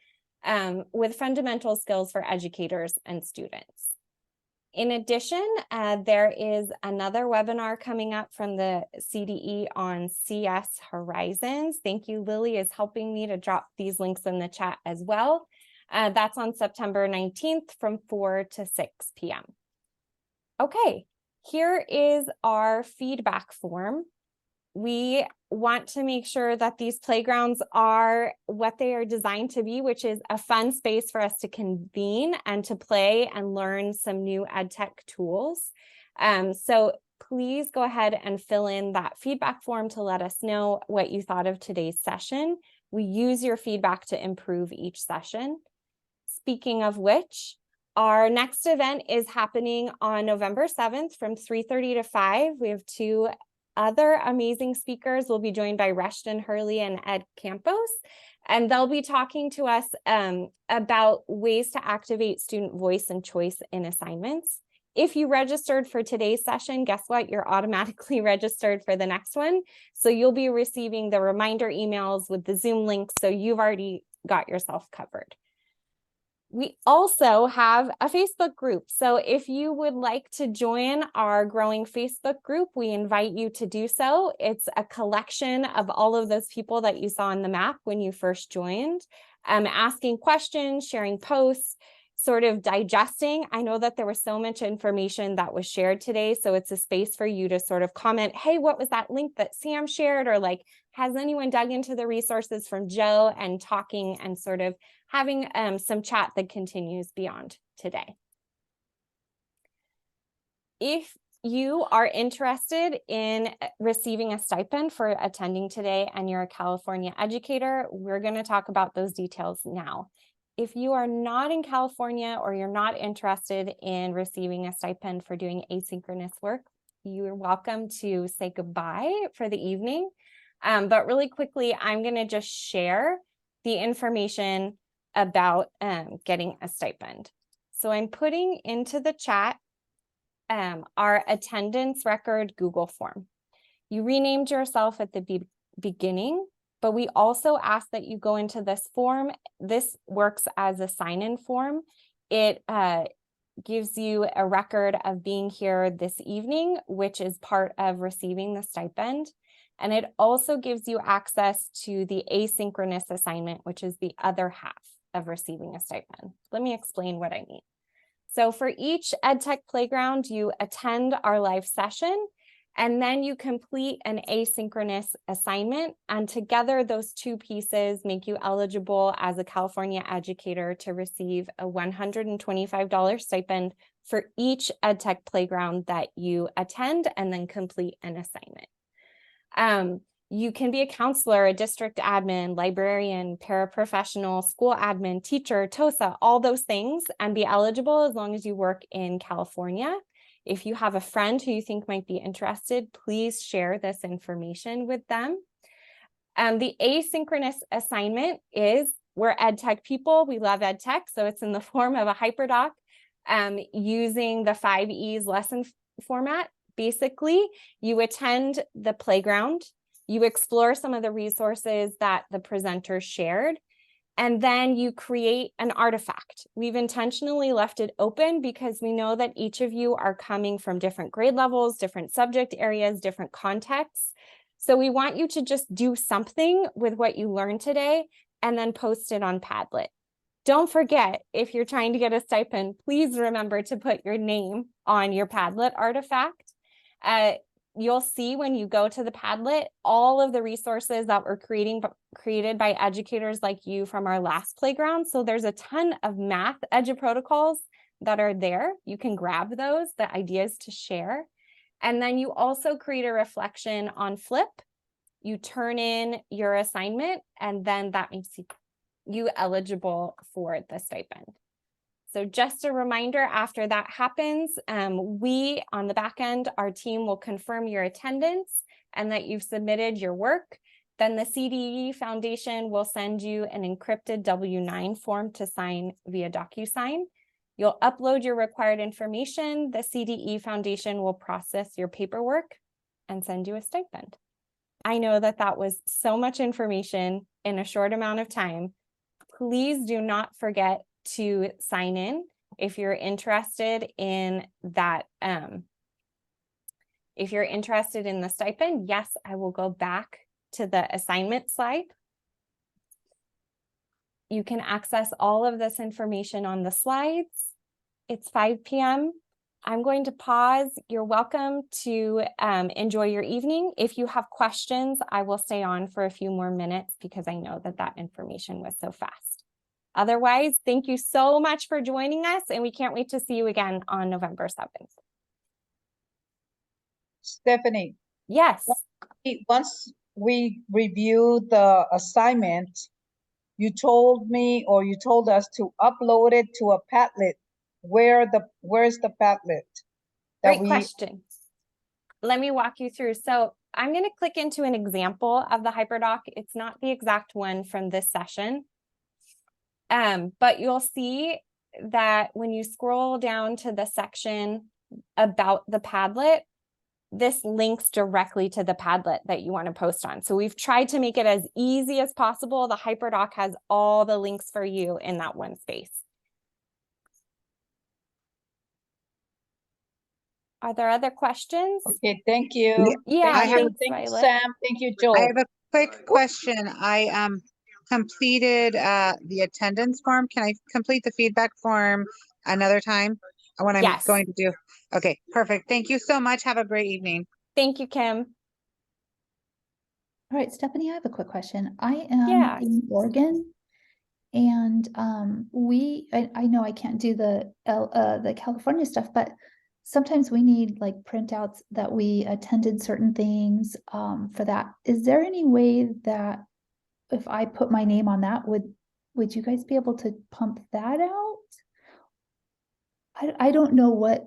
with fundamental skills for educators and students. In addition, there is another webinar coming up from the CDE on CS Horizons. Thank you, Lily, is helping me to drop these links in the chat as well. That's on September 19th from 4 to 6 p.m. Okay, here is our feedback form. We want to make sure that these playgrounds are what they are designed to be, which is a fun space for us to convene and to play and learn some new EdTech tools. So please go ahead and fill in that feedback form to let us know what you thought of today's session. We use your feedback to improve each session. Speaking of which, our next event is happening on November 7th from 3:30 to 5. We have two other amazing speakers. We'll be joined by Reshton Hurley and Ed Campos, and they'll be talking to us about ways to activate student voice and choice in assignments. If you registered for today's session, guess what? You're automatically registered for the next one. So you'll be receiving the reminder emails with the Zoom links, so you've already got yourself covered. We also have a Facebook group. So if you would like to join our growing Facebook group, we invite you to do so. It's a collection of all of those people that you saw on the map when you first joined, asking questions, sharing posts, sort of digesting. I know that there was so much information that was shared today, so it's a space for you to sort of comment, hey, what was that link that Sam shared? Or like, has anyone dug into the resources from Joe, and talking and sort of having some chat that continues beyond today. If you are interested in receiving a stipend for attending today and you're a California educator, we're going to talk about those details now. If you are not in California or you're not interested in receiving a stipend for doing asynchronous work, you're welcome to say goodbye for the evening. But really quickly, I'm going to just share the information about getting a stipend. So I'm putting into the chat our attendance record Google form. You renamed yourself at the beginning, but we also ask that you go into this form. This works as a sign-in form. It gives you a record of being here this evening, which is part of receiving the stipend. And it also gives you access to the asynchronous assignment, which is the other half of receiving a stipend. Let me explain what I mean. So for each EdTech Playground, you attend our live session, and then you complete an asynchronous assignment. And together, those two pieces make you eligible as a California educator to receive a $125 stipend for each EdTech Playground that you attend and then complete an assignment. You can be a counselor, a district admin, librarian, paraprofessional, school admin, teacher, TOSA, all those things, and be eligible as long as you work in California. If you have a friend who you think might be interested, please share this information with them. The asynchronous assignment is, we're EdTech people, we love EdTech, so it's in the form of a hyperdoc using the 5Es lesson format. Basically, you attend the playground, you explore some of the resources that the presenters shared, and then you create an artifact. We've intentionally left it open because we know that each of you are coming from different grade levels, different subject areas, different contexts. So we want you to just do something with what you learned today and then post it on Padlet. Don't forget, if you're trying to get a stipend, please remember to put your name on your Padlet artifact. You'll see when you go to the Padlet, all of the resources that were created by educators like you from our last playground. So there's a ton of math protocols that are there. You can grab those, the ideas to share. And then you also create a reflection on Flip. You turn in your assignment, and then that makes you eligible for the stipend. So just a reminder, after that happens, we on the back end, our team will confirm your attendance and that you've submitted your work. Then the CDE Foundation will send you an encrypted W-9 form to sign via DocuSign. You'll upload your required information. The CDE Foundation will process your paperwork and send you a stipend. I know that that was so much information in a short amount of time. Please do not forget to sign in if you're interested in that. If you're interested in the stipend, yes, I will go back to the assignment slide. You can access all of this information on the slides. It's 5 p.m. I'm going to pause. You're welcome to enjoy your evening. If you have questions, I will stay on for a few more minutes because I know that that information was so fast. Otherwise, thank you so much for joining us, and we can't wait to see you again on November 7th. Stephanie, Yes. once we review the assignment, you told me, or you told us to upload it to a Padlet. Where's the Padlet? Great question. Let me walk you through. So I'm going to click into an example of the HyperDoc. It's not the exact one from this session. But you'll see that when you scroll down to the section about the Padlet, this links directly to the Padlet that you want to post on. So we've tried to make it as easy as possible. The HyperDoc has all the links for you in that one space. Are there other questions? Okay, thank you. Yeah, Thank you. thanks, Thank you, Violet. Sam. Thank you, Joel. I have a quick question. I completed the attendance form. Can I complete the feedback form another time when I'm Yes. going to do? Okay, perfect. Thank you so much. Have a great evening. Thank you, Kim. All right, Stephanie, I have a quick question. I am Yeah. in Oregon, and I know I can't do the California stuff, but sometimes we need like printouts that we attended certain things for that. Is there any way that if I put my name on that, would you guys be able to pump that out? I don't know what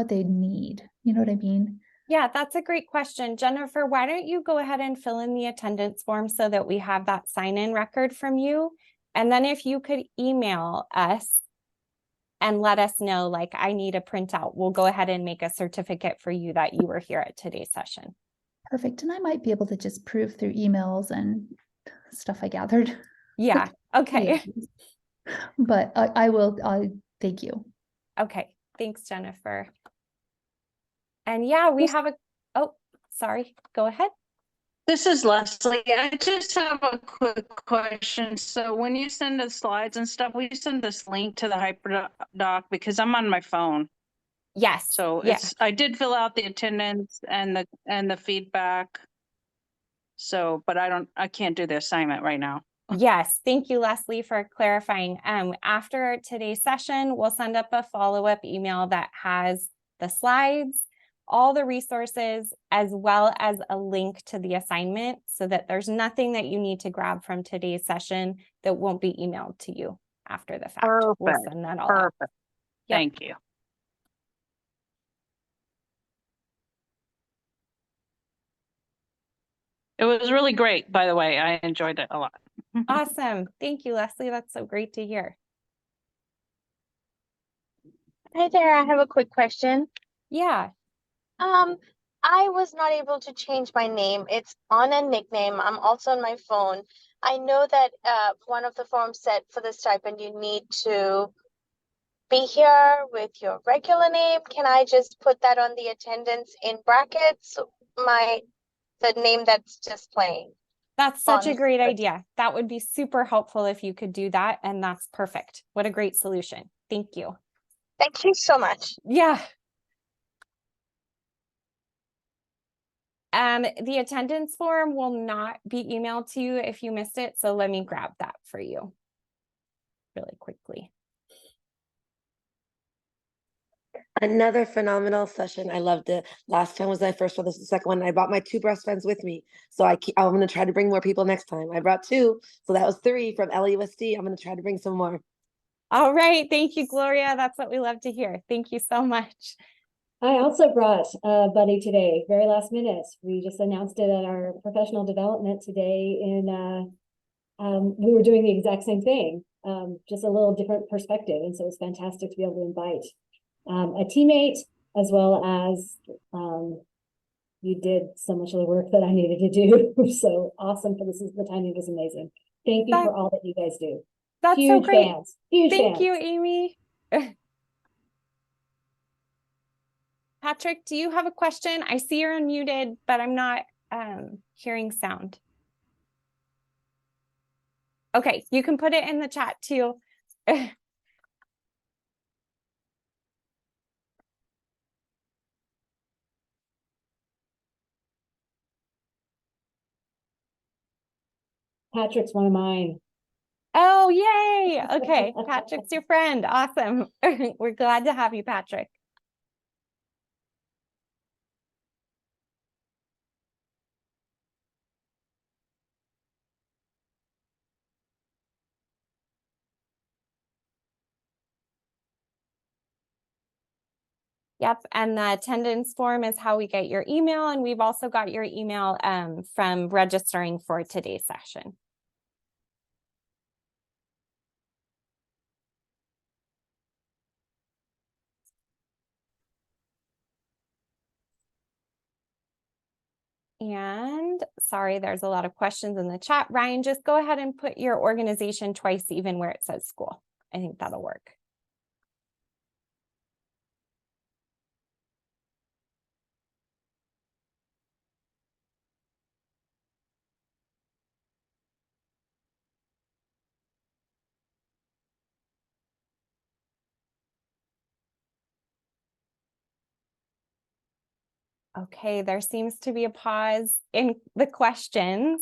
they need. You know what I mean? Yeah, that's a great question. Jennifer, why don't you go ahead and fill in the attendance form so that we have that sign-in record from you? And then if you could email us and let us know, like, I need a printout, we'll go ahead and make a certificate for you that you were here at today's session. Perfect. And I might be able to just prove through emails and stuff I gathered. Yeah, okay. But I will, thank you. Okay, thanks, Jennifer. And yeah, we have a, oh, sorry, go ahead. This is Leslie. I just have a quick question. So when you send us slides and stuff, will you send this link to the HyperDoc because I'm on my phone. Yes. So yes. I did fill out the attendance and the feedback. So, but I can't do the assignment right now. Yes, thank you, Leslie, for clarifying. After today's session, we'll send up a follow-up email that has the slides, all the resources, as well as a link to the assignment so that there's nothing that you need to grab from today's session that won't be emailed to you after the fact. Perfect. We'll send that all out. Perfect. Yep. Thank you. It was really great, by the way. I enjoyed it a lot. Awesome. Thank you, Leslie. That's so great to hear. Hi there, I have a quick question. Yeah. I was not able to change my name. It's on a nickname. I'm also on my phone. I know that one of the forms said for the stipend you need to be here with your regular name. Can I just put that on the attendance in brackets? The name that's just plain. That's such a great idea. That would be super helpful if you could do that. And that's perfect. What a great solution. Thank you. Thank you so much. Yeah. The attendance form will not be emailed to you if you missed it. So let me grab that for you really quickly. Another phenomenal session. I loved it. Last time was my first one. This is the second one. I brought my 2 best friends with me. So I'm going to try to bring more people next time. I brought 2. So that was 3 from LUSD. I'm going to try to bring some more. All right. Thank you, Gloria. That's what we love to hear. Thank you so much. I also brought a buddy today, very last minute. We just announced it at our professional development today we were doing the exact same thing, just a little different perspective. And so it was fantastic to be able to invite a teammate, as well as you did so much of the work that I needed to do. So awesome. The timing was amazing. Thank you for all that you guys do. That's huge so great. Fans. Huge Thank fans. you, Amy. Patrick, do you have a question? I see you're unmuted, but I'm not hearing sound. Okay, you can put it in the chat too. Patrick's one of mine. Oh, yay. Okay, Patrick's your friend. Awesome. We're glad to have you, Patrick. Yep, and the attendance form is how we get your email, and we've also got your email from registering for today's session. And sorry, there's a lot of questions in the chat. Ryan, just go ahead and put your organization twice even where it says school. I think that'll work. Okay, there seems to be a pause in the questions.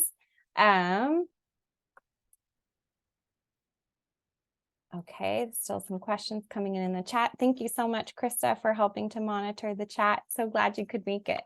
Okay, still some questions coming in the chat. Thank you so much, Krista, for helping to monitor the chat. So glad you could make it.